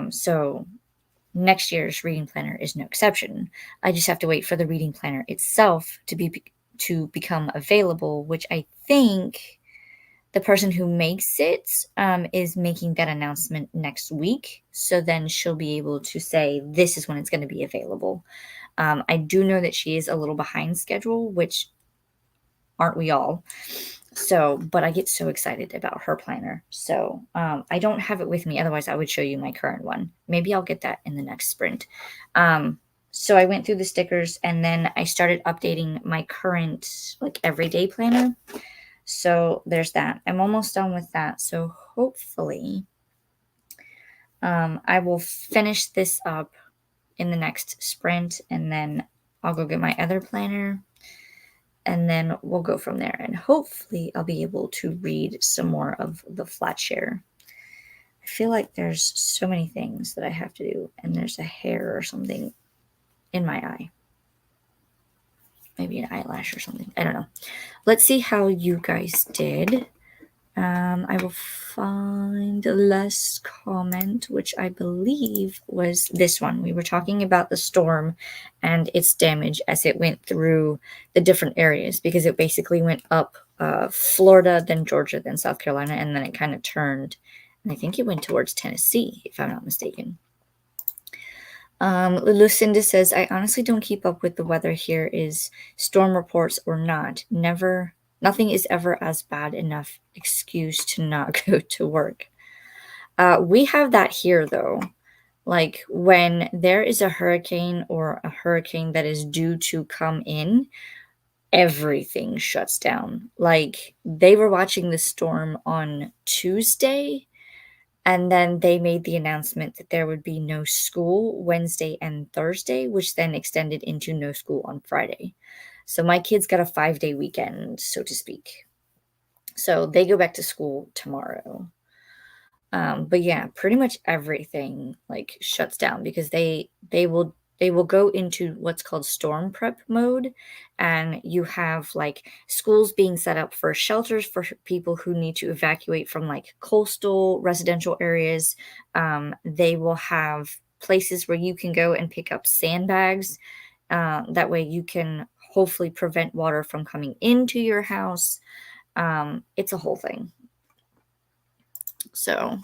So next year's reading planner is no exception. I just have to wait for the reading planner itself to become available, which I think the person who makes it is making that announcement next week. So then she'll be able to say this is when it's going to be available. I do know that she is a little behind schedule, which aren't we all? So, but I get so excited about her planner. So, I don't have it with me. Otherwise, I would show you my current one. Maybe I'll get that in the next sprint. So I went through the stickers and then I started updating my current like everyday planner. So there's that. I'm almost done with that. So hopefully, I will finish this up in the next sprint and then I'll go get my other planner and then we'll go from there. And hopefully, I'll be able to read some more of the Flatshare. I feel like there's so many things that I have to do, and there's a hair or something in my eye. Maybe an eyelash or something. I don't know. Let's see how you guys did. I will find the last comment, which I believe was this one. We were talking about the storm and its damage as it went through the different areas because it basically went up Florida, then Georgia, then South Carolina, and then it kind of turned. And I think it went towards Tennessee, if I'm not mistaken. Lucinda says, I honestly don't keep up with the weather here. Is storm reports or not? Nothing is ever as bad enough excuse to not go to work. We have that here though. Like when there is a hurricane or a hurricane that is due to come in, everything shuts down. Like they were watching the storm on Tuesday and then they made the announcement that there would be no school Wednesday and Thursday, which then extended into no school on Friday. So my kids got a 5-day weekend, so to speak. So they go back to school tomorrow. But yeah, pretty much everything like shuts down because they will go into what's called storm prep mode, and you have like schools being set up for shelters for people who need to evacuate from like coastal residential areas. They will have places where you can go and pick up sandbags. That way you can hopefully prevent water from coming into your house. It's a whole thing. So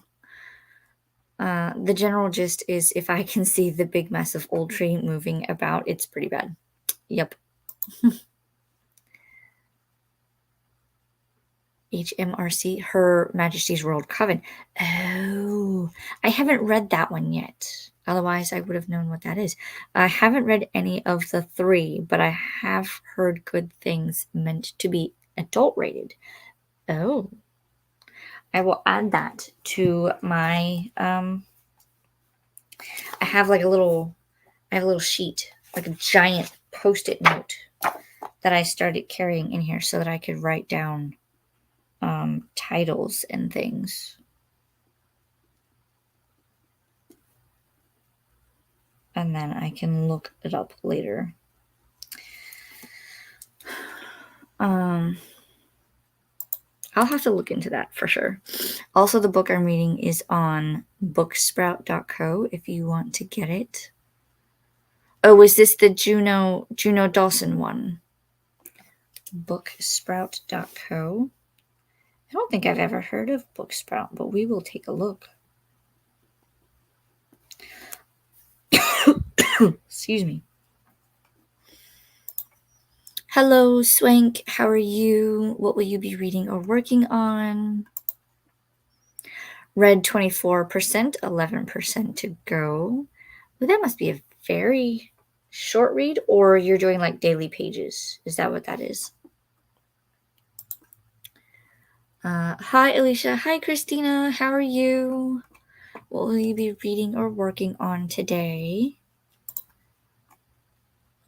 the general gist is if I can see the big massive old tree moving about, it's pretty bad. Yep. HMRC, Her Majesty's World Coven. Oh, I haven't read that one yet. Otherwise, I would have known what that is. I haven't read any of the three, but I have heard good things meant to be adult rated. Oh, I will add that to my I have like I have a little sheet, like a giant post-it note that I started carrying in here so that I could write down titles and things. And then I can look it up later. I'll have to look into that for sure. Also, the book I'm reading is on booksprout.co if you want to get it. Oh, is this the Juno Dawson one? Booksprout.co. I don't think I've ever heard of Booksprout, but we will take a look. Excuse me. Hello, Swank. How are you? What will you be reading or working on? Read 24%, 11% to go. Well, that must be a very short read, or you're doing like daily pages. Is that what that is? Hi, Alicia. Hi, Christina. How are you? What will you be reading or working on today?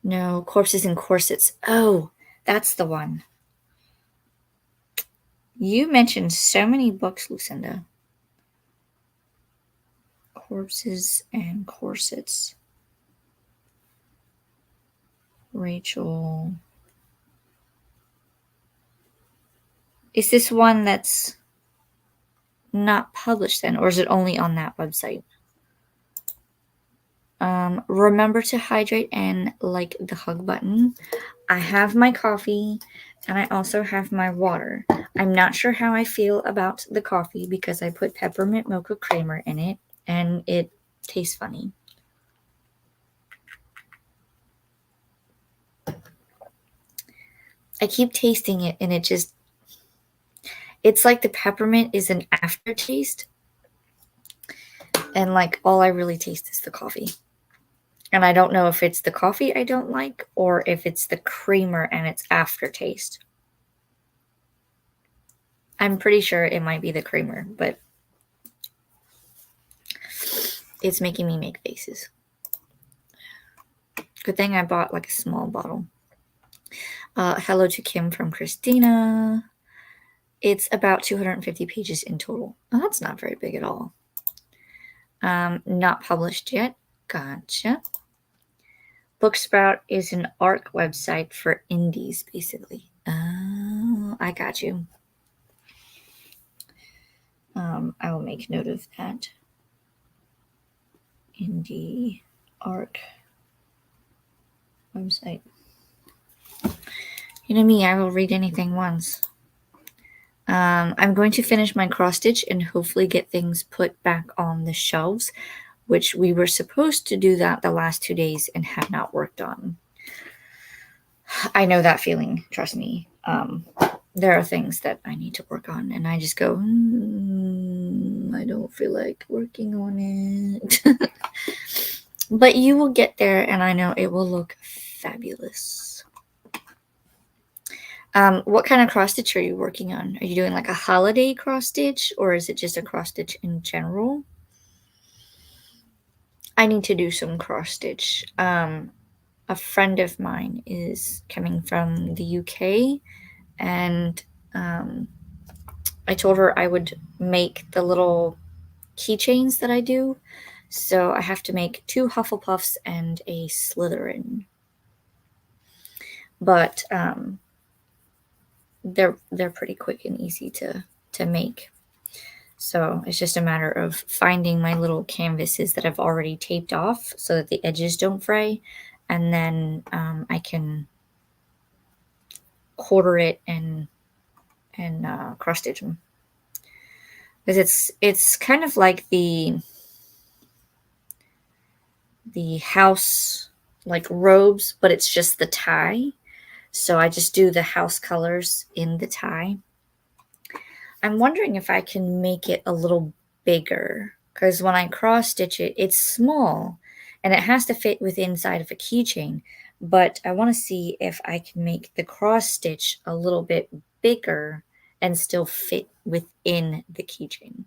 No, Corpses and Corsets. Oh, that's the one. You mentioned so many books, Lucinda. Corpses and Corsets. Rachel. Is this one that's not published then, or is it only on that website? Remember to hydrate and like the hug button. I have my coffee and I also have my water. I'm not sure how I feel about the coffee because I put peppermint mocha creamer in it and it tastes funny. I keep tasting it and it's like the peppermint is an aftertaste and like all I really taste is the coffee. And I don't know if it's the coffee I don't like or if it's the creamer and its aftertaste. I'm pretty sure it might be the creamer, but it's making me make faces. Good thing I bought like a small bottle. Hello to Kim from Christina. It's about 250 pages in total. Oh, that's not very big at all. Not published yet. Gotcha. Booksprout is an ARC website for indies, basically. Oh, I got you. I will make note of that. Indie ARC website. You know me, I will read anything once. I'm going to finish my cross stitch and hopefully get things put back on the shelves, which we were supposed to do that the last 2 days and have not worked on. I know that feeling, trust me. There are things that I need to work on, and I just go, I don't feel like working on it. But you will get there, and I know it will look fabulous. What kind of cross stitch are you working on? Are you doing like a holiday cross stitch, or is it just a cross stitch in general? I need to do some cross stitch. A friend of mine is coming from the UK, and I told her I would make the little keychains that I do. So I have to make 2 Hufflepuffs and a Slytherin. But they're pretty quick and easy to make. So it's just a matter of finding my little canvases that I've already taped off so that the edges don't fray, and then I can quarter it and cross stitch them. Because it's kind of like the house like robes, but it's just the tie. So I just do the house colors in the tie. I'm wondering if I can make it a little bigger, because when I cross stitch it, it's small and it has to fit with inside of a keychain. But I want to see if I can make the cross stitch a little bit bigger and still fit within the keychain.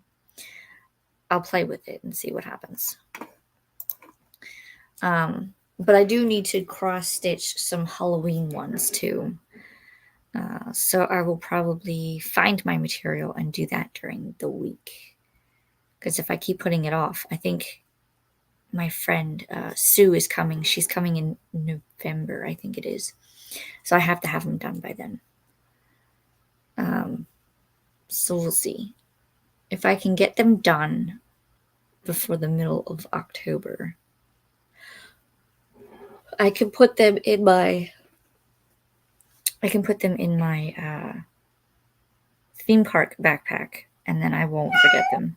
I'll play with it and see what happens. But I do need to cross stitch some Halloween ones too. So I will probably find my material and do that during the week. Because if I keep putting it off, I think my friend Sue is coming. She's coming in November, I think it is. So I have to have them done by then. So we'll see. If I can get them done before the middle of October, I can put them in my theme park backpack, and then I won't forget them.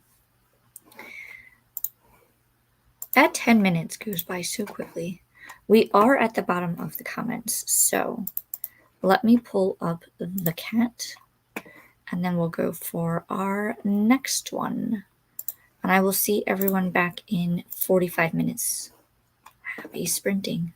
That 10 minutes goes by so quickly. We are at the bottom of the comments, so let me pull up the cat and then we'll go for our next one. And I will see everyone back in 45 minutes. Happy sprinting.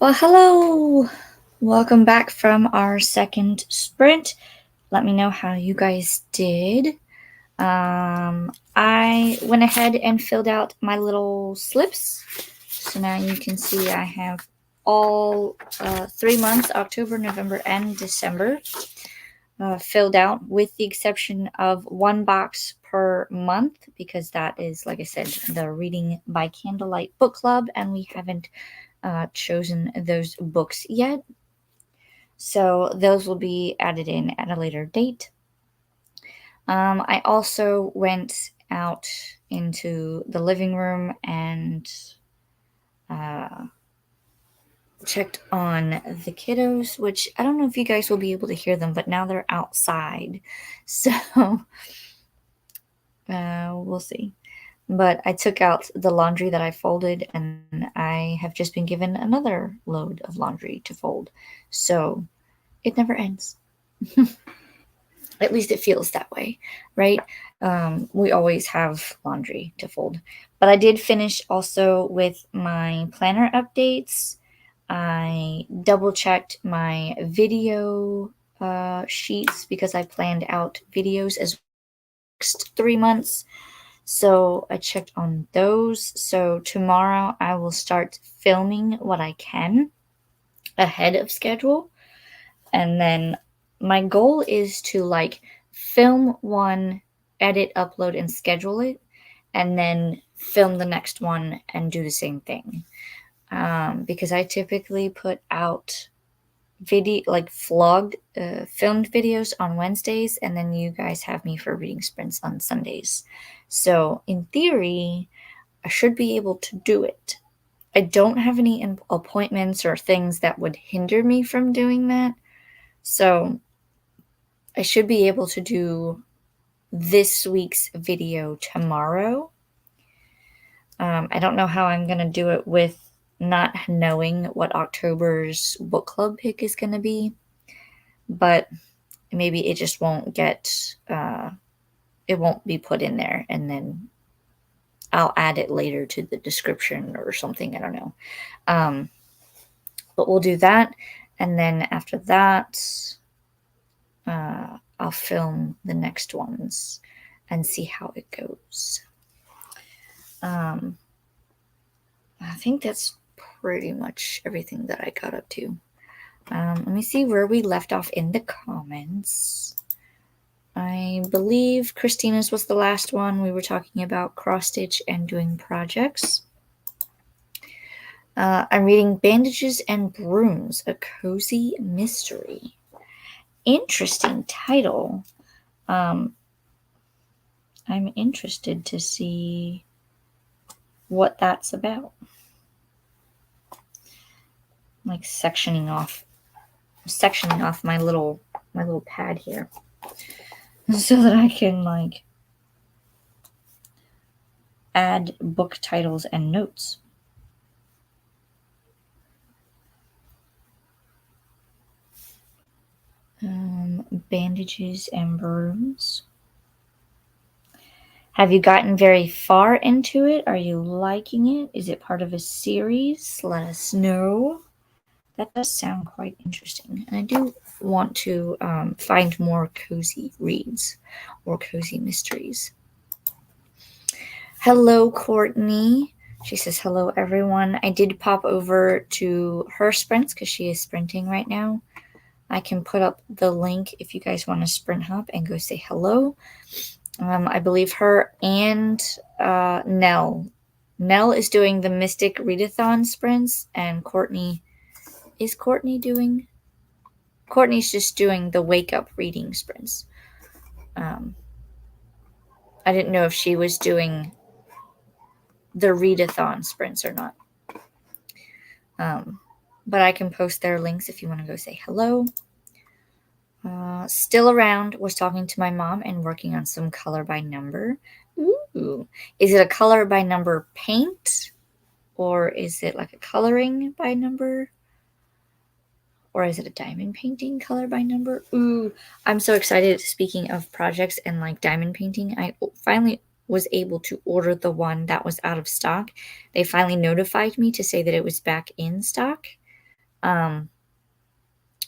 Well, hello. Welcome back from our second sprint. Let me know how you guys did. I went ahead and filled out my little slips. So now you can see I have all 3 months, October, November, and December, filled out, with the exception of one box per month, because that is, like I said, the Reading by Candlelight book club, and we haven't chosen those books yet. So those will be added in at a later date. I also went out into the living room and checked on the kiddos, which I don't know if you guys will be able to hear them, but now they're outside. So we'll see. But I took out the laundry that I folded, and I have just been given another load of laundry to fold. So it never ends. At least it feels that way, right? We always have laundry to fold. But I did finish also with my planner updates. I double checked my video sheets because I planned out videos as next 3 months. So I checked on those. So tomorrow I will start filming what I can ahead of schedule. And then my goal is to like film one, edit, upload, and schedule it, and then film the next one and do the same thing. Because I typically put out filmed videos on Wednesdays, and then you guys have me for reading sprints on Sundays. So in theory, I should be able to do it. I don't have any appointments or things that would hinder me from doing that. So I should be able to do this week's video tomorrow. I don't know how I'm going to do it with not knowing what October's book club pick is going to be, but maybe it just won't it won't be put in there, and then I'll add it later to the description or something. I don't know. But we'll do that. And then after that, I'll film the next ones and see how it goes. I think that's pretty much everything that I got up to. Let me see where we left off in the comments. I believe Christina's was the last one. We were talking about cross stitch and doing projects. I'm reading Bandages and Brooms, a cozy mystery. Interesting title. I'm interested to see what that's about. Like sectioning off my little pad here so that I can like add book titles and notes. Bandages and Brooms. Have you gotten very far into it? Are you liking it? Is it part of a series? Let us know. That does sound quite interesting. And I do want to find more cozy reads or cozy mysteries. Hello, Courtney. She says, hello, everyone. I did pop over to her sprints because she is sprinting right now. I can put up the link if you guys want to sprint hop and go say hello. I believe her and Nell. Nell is doing the Mystic Readathon sprints, and Courtney's just doing the Wake Up reading sprints. I didn't know if she was doing the Readathon sprints or not. But I can post their links if you want to go say hello. Still around, was talking to my mom and working on some color by number. Ooh. Is it a color by number paint? Or is it like a coloring by number? Or is it a diamond painting color by number? Ooh, I'm so excited. Speaking of projects and like diamond painting, I finally was able to order the one that was out of stock. They finally notified me to say that it was back in stock.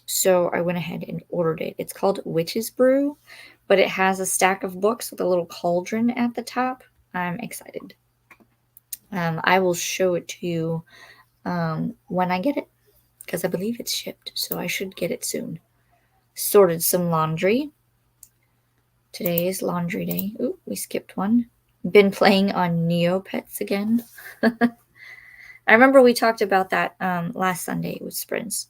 So I went ahead and ordered it. It's called Witch's Brew, but it has a stack of books with a little cauldron at the top. I'm excited. I will show it to you when I get it because I believe it's shipped, so I should get it soon. Sorted some laundry. Today is laundry day. Ooh, we skipped one. Been playing on Neopets again. I remember we talked about that last Sunday with sprints.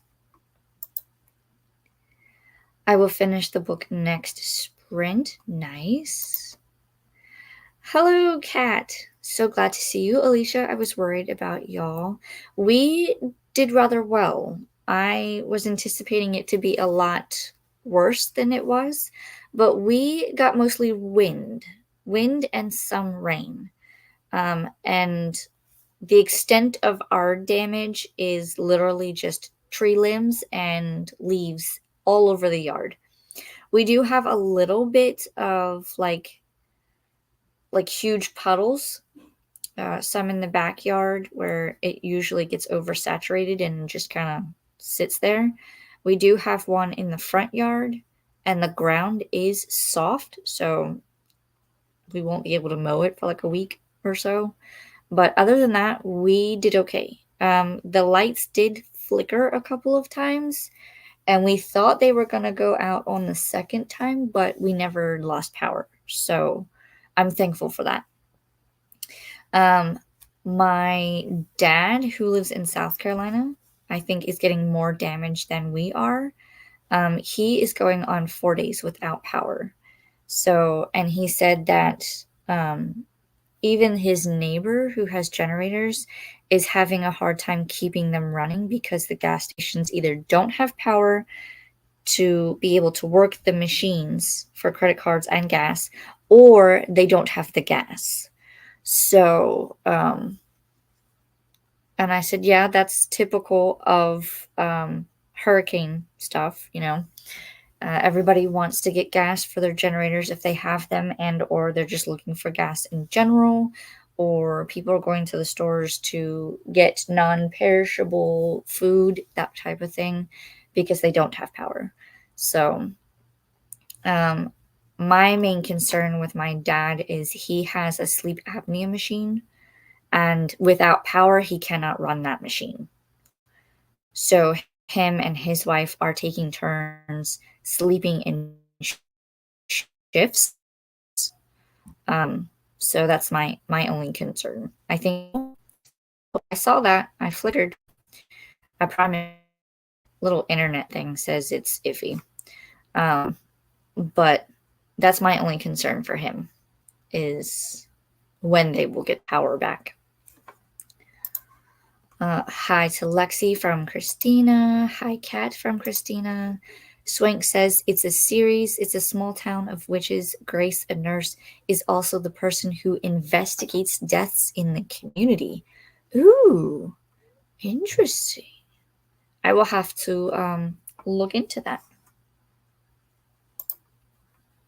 I will finish the book next sprint. Nice. Hello, Kat. So glad to see you, Alicia. I was worried about y'all. We did rather well. I was anticipating it to be a lot worse than it was, but we got mostly wind and some rain. And the extent of our damage is literally just tree limbs and leaves all over the yard. We do have a little bit of like huge puddles, some in the backyard where it usually gets oversaturated and just kind of sits there. We do have one in the front yard, and the ground is soft, so we won't be able to mow it for like a week or so. But other than that, we did okay. The lights did flicker a couple of times, and we thought they were going to go out on the second time, but we never lost power. So I'm thankful for that. My dad, who lives in South Carolina, I think is getting more damage than we are. He is going on 4 days without power. So, and he said that even his neighbor who has generators is having a hard time keeping them running because the gas stations either don't have power to be able to work the machines for credit cards and gas, or they don't have the gas. So, and I said, yeah, that's typical of hurricane stuff, you know. Everybody wants to get gas for their generators if they have them, and or they're just looking for gas in general, or people are going to the stores to get non-perishable food, that type of thing, because they don't have power. So my main concern with my dad is he has a sleep apnea machine, and without power he cannot run that machine. So him and his wife are taking turns sleeping in shifts. So that's my only concern. I think I saw that. I flickered. I promise. Little internet thing says it's iffy. But that's my only concern for him is when they will get power back. Hi to Lexi from Christina. Hi, Kat from Christina. Swank says it's a series. It's a small town of witches. Grace, a nurse, is also the person who investigates deaths in the community. Ooh, interesting. I will have to look into that.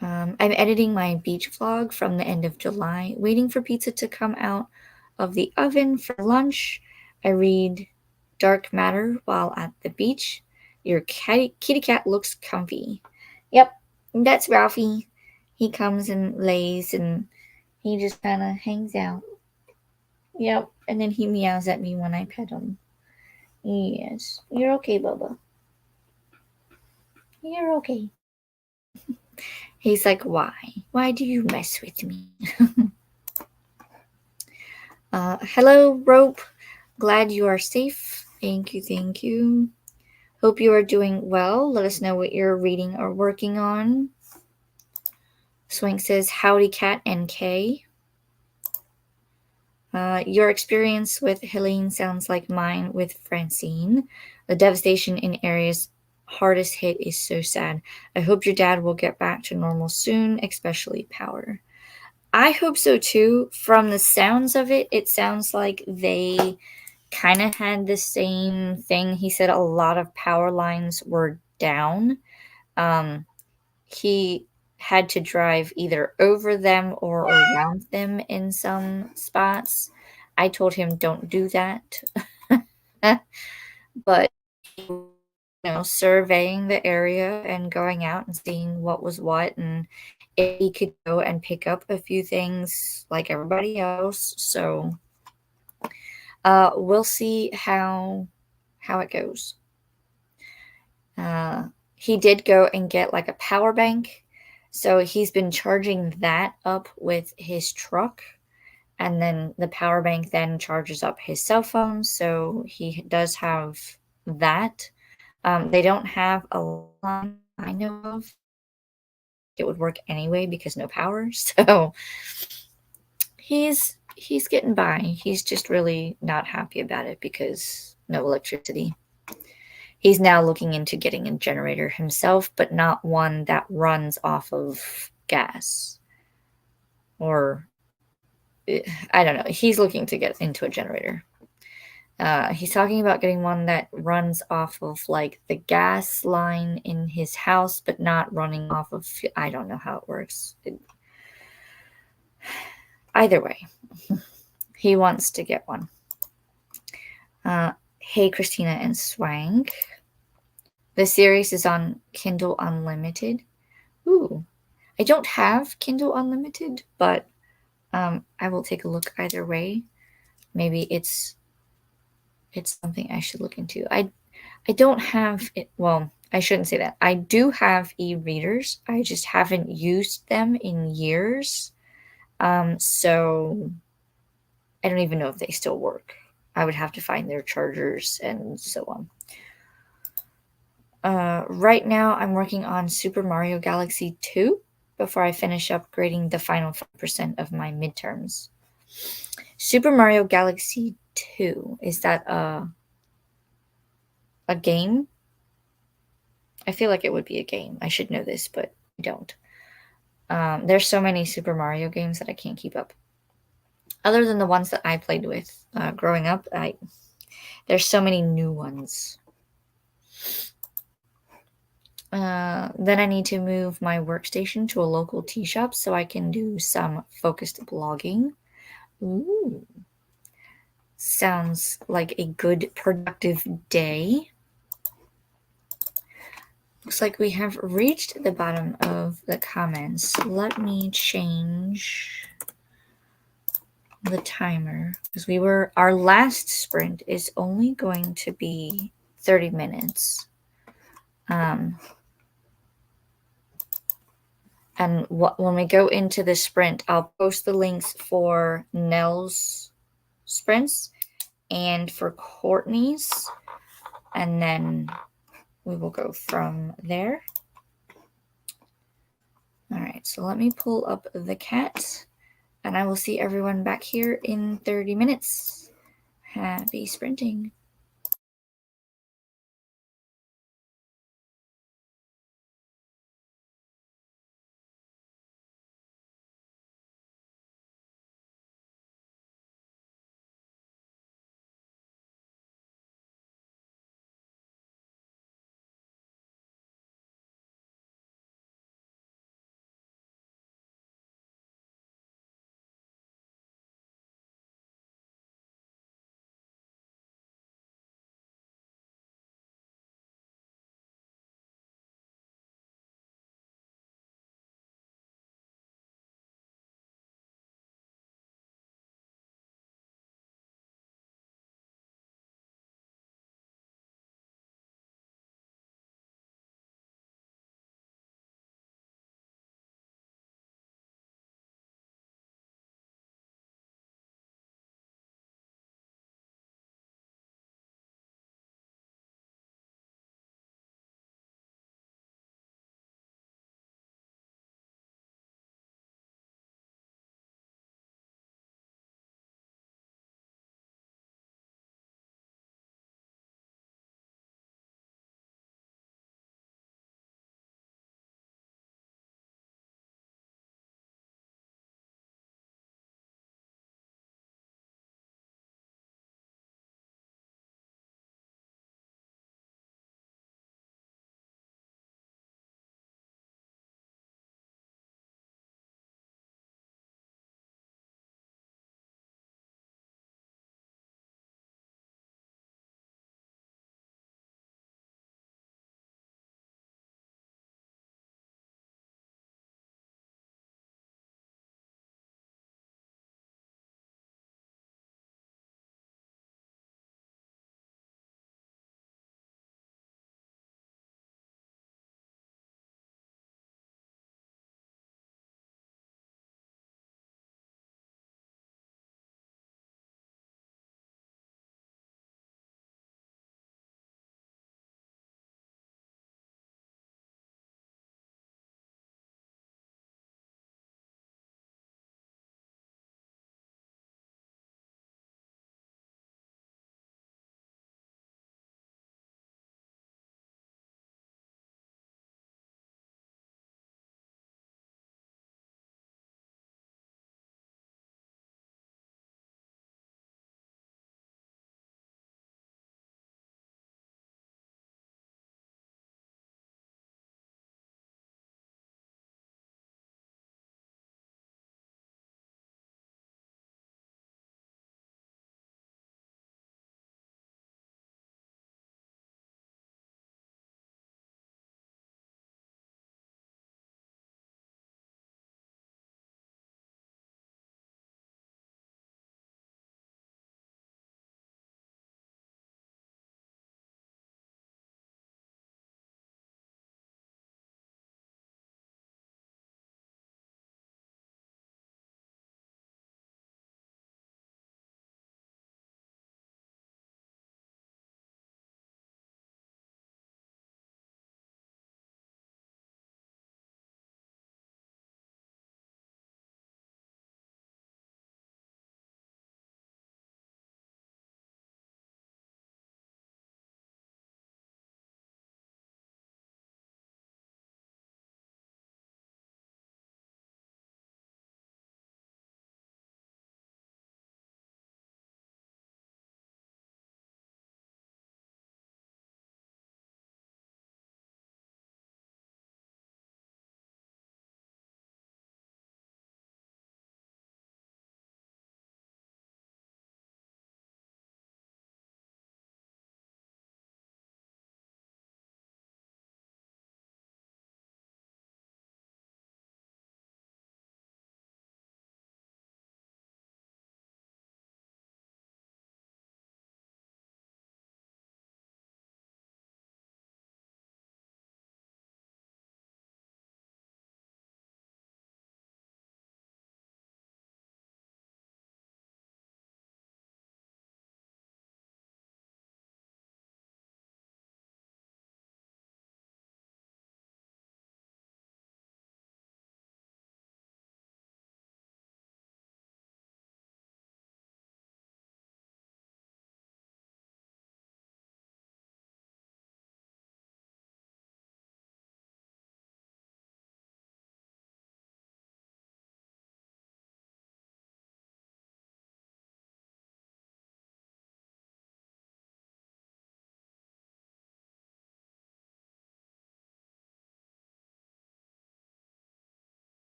I'm editing my beach vlog from the end of July, waiting for pizza to come out of the oven for lunch. I read Dark Matter while at the beach. Your kitty cat looks comfy. Yep, that's Ralphie. He comes and lays and he just kind of hangs out. Yep, and then he meows at me when I pet him. Yes, you're okay, Bubba. You're okay. He's like, why? Why do you mess with me? Hello, Rope. Glad you are safe. Thank you, thank you. Hope you are doing well. Let us know what you're reading or working on. Swank says, howdy, Cat and Kay. Your experience with Helene sounds like mine with Francine. The devastation in areas hardest hit is so sad. I hope your dad will get back to normal soon, especially power. I hope so too. From the sounds of it, it sounds like they kind of had the same thing. He said a lot of power lines were down. He had to drive either over them or around them in some spots. I told him don't do that. But surveying the area and going out and seeing what was what, and if he could go and pick up a few things like everybody else. So we'll see how it goes. He did go and get like a power bank, so he's been charging that up with his truck, and then the power bank then charges up his cell phone. So he does have that. They don't have a line I know of. It would work anyway because no power. So he's getting by. He's just really not happy about it because no electricity. He's now looking into getting a generator himself, but not one that runs off of gas. Or I don't know. He's looking to get into a generator. He's talking about getting one that runs off of like the gas line in his house, but not running off of. I don't know how it works. Either way, he wants to get one. Hey, Christina and Swang. The series is on Kindle Unlimited. Ooh, I don't have Kindle Unlimited, but I will take a look either way. Maybe it's something I should look into. I don't have it. Well, I shouldn't say that. I do have e-readers. I just haven't used them in years. So I don't even know if they still work. I would have to find their chargers and so on. Right now, I'm working on Super Mario Galaxy 2 before I finish upgrading the final 5% of my midterms. Super Mario Galaxy 2, is that a game? I feel like it would be a game. I should know this, but I don't. There's so many Super Mario games that I can't keep up. Other than the ones that I played with growing up, there's so many new ones. Then I need to move my workstation to a local tea shop so I can do some focused blogging. Ooh. Sounds like a good productive day. Looks like we have reached the bottom of the comments. Let me change the timer because our last sprint is only going to be 30 minutes. And when we go into the sprint, I'll post the links for Nell's sprints and for Courtney's, and then we will go from there. All right, so let me pull up the cat, and I will see everyone back here in 30 minutes. Happy sprinting.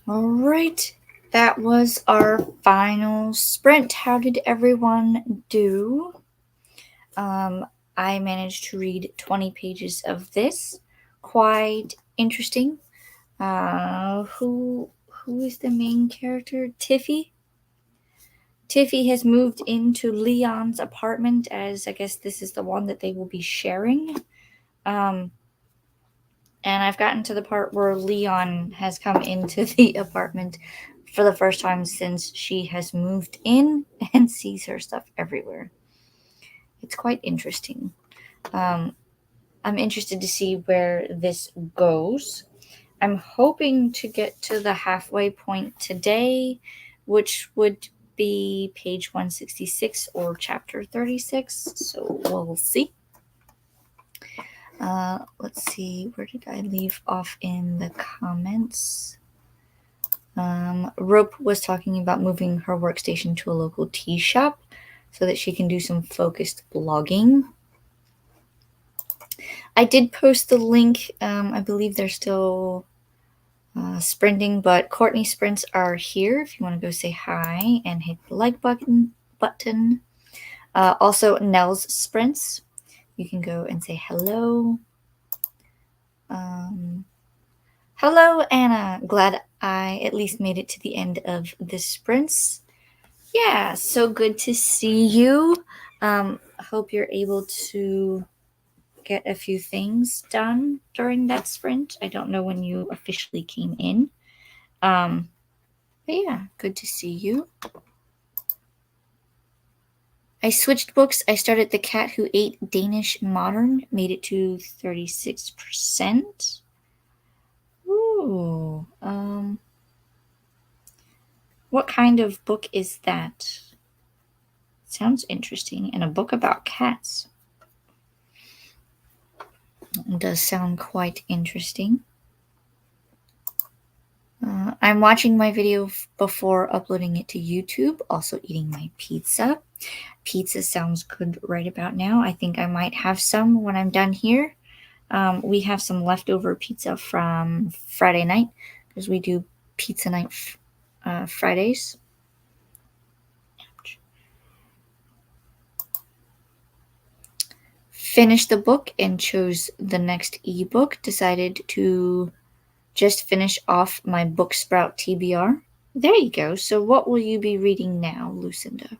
All right, that was our final sprint. How did everyone do? I managed to read 20 pages of this. Quite interesting. Who is the main character? Tiffy. Tiffy has moved into Leon's apartment, as I guess this is the one that they will be sharing. And I've gotten to the part where Leon has come into the apartment for the first time since she has moved in and sees her stuff everywhere. It's quite interesting. I'm interested to see where this goes. I'm hoping to get to the halfway point today, which would be page 166 or chapter 36. So we'll see. Let's see, where did I leave off in the comments? Rope was talking about moving her workstation to a local tea shop so that she can do some focused blogging. I did post the link. I believe they're still sprinting, but Courtney sprints are here if you want to go say hi and hit the like button. Also, Nell's sprints. You can go and say hello. Hello, Anna. Glad I at least made it to the end of the sprints. Yeah, so good to see you. Hope you're able to get a few things done during that sprint. I don't know when you officially came in. But yeah, good to see you. I switched books. I started The Cat Who Ate Danish Modern, made it to 36%. Ooh, what kind of book is that? Sounds interesting. And a book about cats. It does sound quite interesting. I'm watching my video before uploading it to YouTube, also eating my pizza. Pizza sounds good right about now. I think I might have some when I'm done here. We have some leftover pizza from Friday night because we do pizza night Fridays. Finished the book and chose the next ebook. Decided to just finish off my Booksprout TBR. There you go. So what will you be reading now, Lucinda?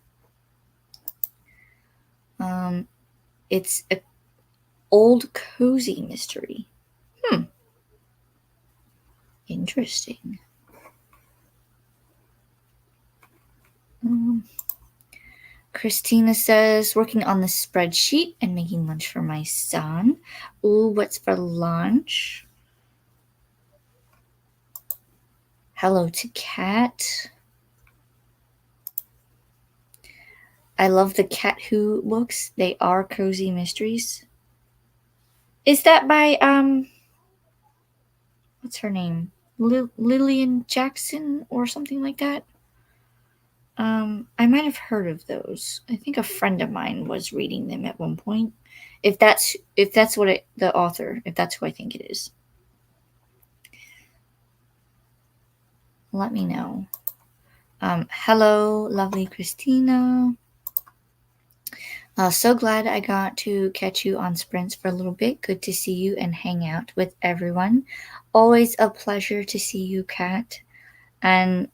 It's an old cozy mystery. Interesting. Christina says, working on the spreadsheet and making lunch for my son. Ooh, what's for lunch? Hello to Cat. I love the Cat Who books. They are cozy mysteries. Is that by, what's her name? Lillian Jackson or something like that? I might have heard of those. I think a friend of mine was reading them at one point. If that's what the author, if that's who I think it is, let me know. Hello, lovely Christina. So glad I got to catch you on sprints for a little bit. Good to see you and hang out with everyone. Always a pleasure to see you, Kat. And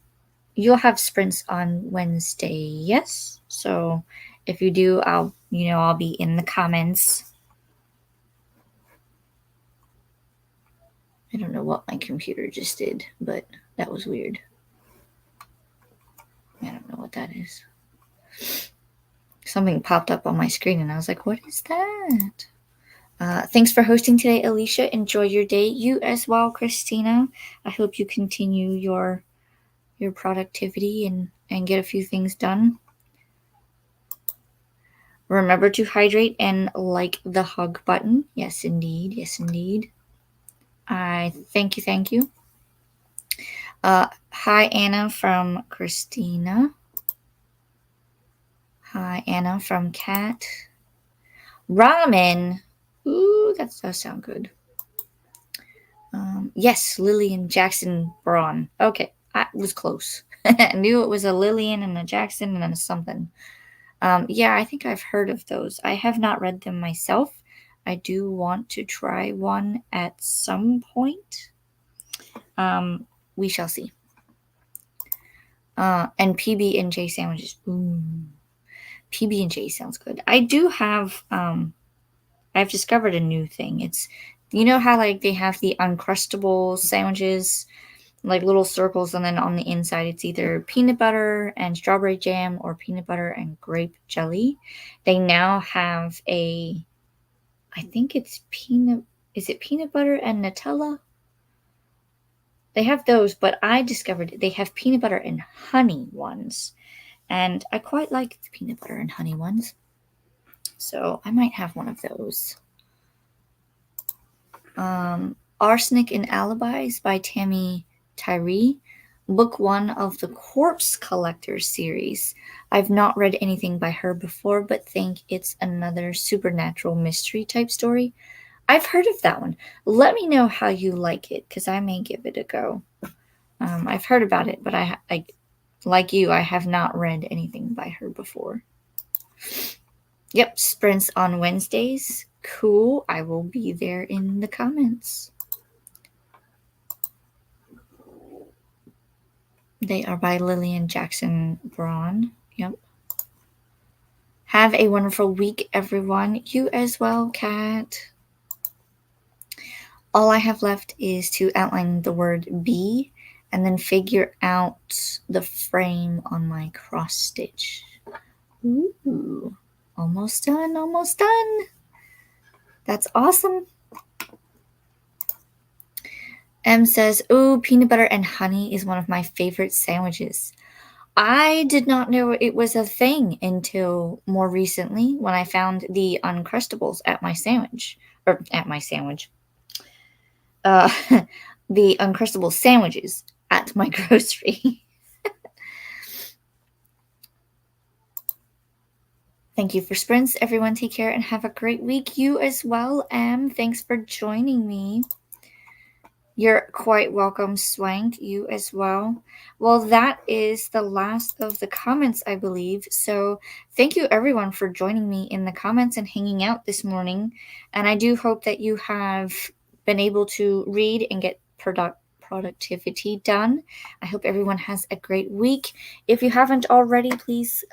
you'll have sprints on Wednesday, yes? So if you do, I'll be in the comments. I don't know what my computer just did, but that was weird. I don't know what that is. Something popped up on my screen and I was like, what is that? Thanks for hosting today, Alicia. Enjoy your day. You as well, Christina. I hope you continue your productivity and get a few things done. Remember to hydrate and like the hug button. Yes, indeed. Yes, indeed. Thank you. Hi, Anna from Christina. Hi, Anna from Kat. Ramen. Ooh, that does sound good. Yes, Lillian Jackson Braun. Okay, I was close. I knew it was a Lillian and a Jackson and then a something. Yeah, I think I've heard of those. I have not read them myself. I do want to try one at some point. We shall see. And PB&J sandwiches. Ooh. PB&J sounds good. I do have I've discovered a new thing. It's, you know how like they have the Uncrustable sandwiches, like little circles, and then on the inside it's either peanut butter and strawberry jam or peanut butter and grape jelly. They now have I think it's is it peanut butter and Nutella? They have those, but I discovered they have peanut butter and honey ones. And I quite like the peanut butter and honey ones. So I might have one of those. Arsenic and Alibis by Tammy Tyree. Book 1 of the Corpse Collector series. I've not read anything by her before, but think it's another supernatural mystery type story. I've heard of that one. Let me know how you like it, because I may give it a go. I've heard about it, but I like you, I have not read anything by her before. Yep, sprints on Wednesdays. Cool. I will be there in the comments. They are by Lillian Jackson Braun. Yep. Have a wonderful week, everyone. You as well, Kat. All I have left is to outline the word "be" and then figure out the frame on my cross stitch. Ooh, almost done, almost done. That's awesome. M says, "Ooh, peanut butter and honey is one of my favorite sandwiches." I did not know it was a thing until more recently when I found the Uncrustables at my sandwich. Or at my sandwich. The Uncrustable sandwiches at my grocery. Thank you for sprints. Everyone take care and have a great week. You as well, Em. Thanks for joining me. You're quite welcome, Swank. You as well. Well, that is the last of the comments, I believe. So thank you, everyone, for joining me in the comments and hanging out this morning. And I do hope that you have been able to read and get productivity done. I hope everyone has a great week. If you haven't already, please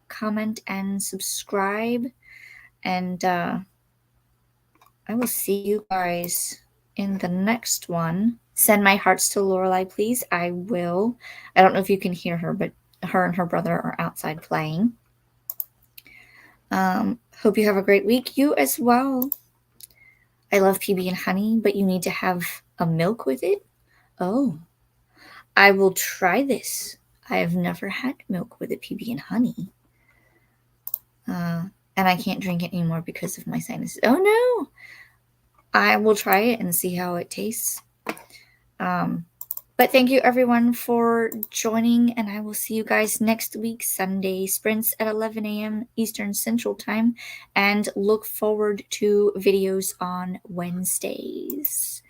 comment and subscribe. And I will see you guys in the next one. Send my hearts to Lorelei, please. I will. I don't know if you can hear her, but her and her brother are outside playing. Hope you have a great week. You as well. I love PB and honey, but you need to have a milk with it. Oh, I will try this. I have never had milk with a PB and honey. And I can't drink it anymore because of my sinuses. Oh no! I will try it and see how it tastes. But thank you everyone for joining, and I will see you guys next week, Sunday sprints at 11 a.m. Eastern Central Time, and look forward to videos on Wednesdays.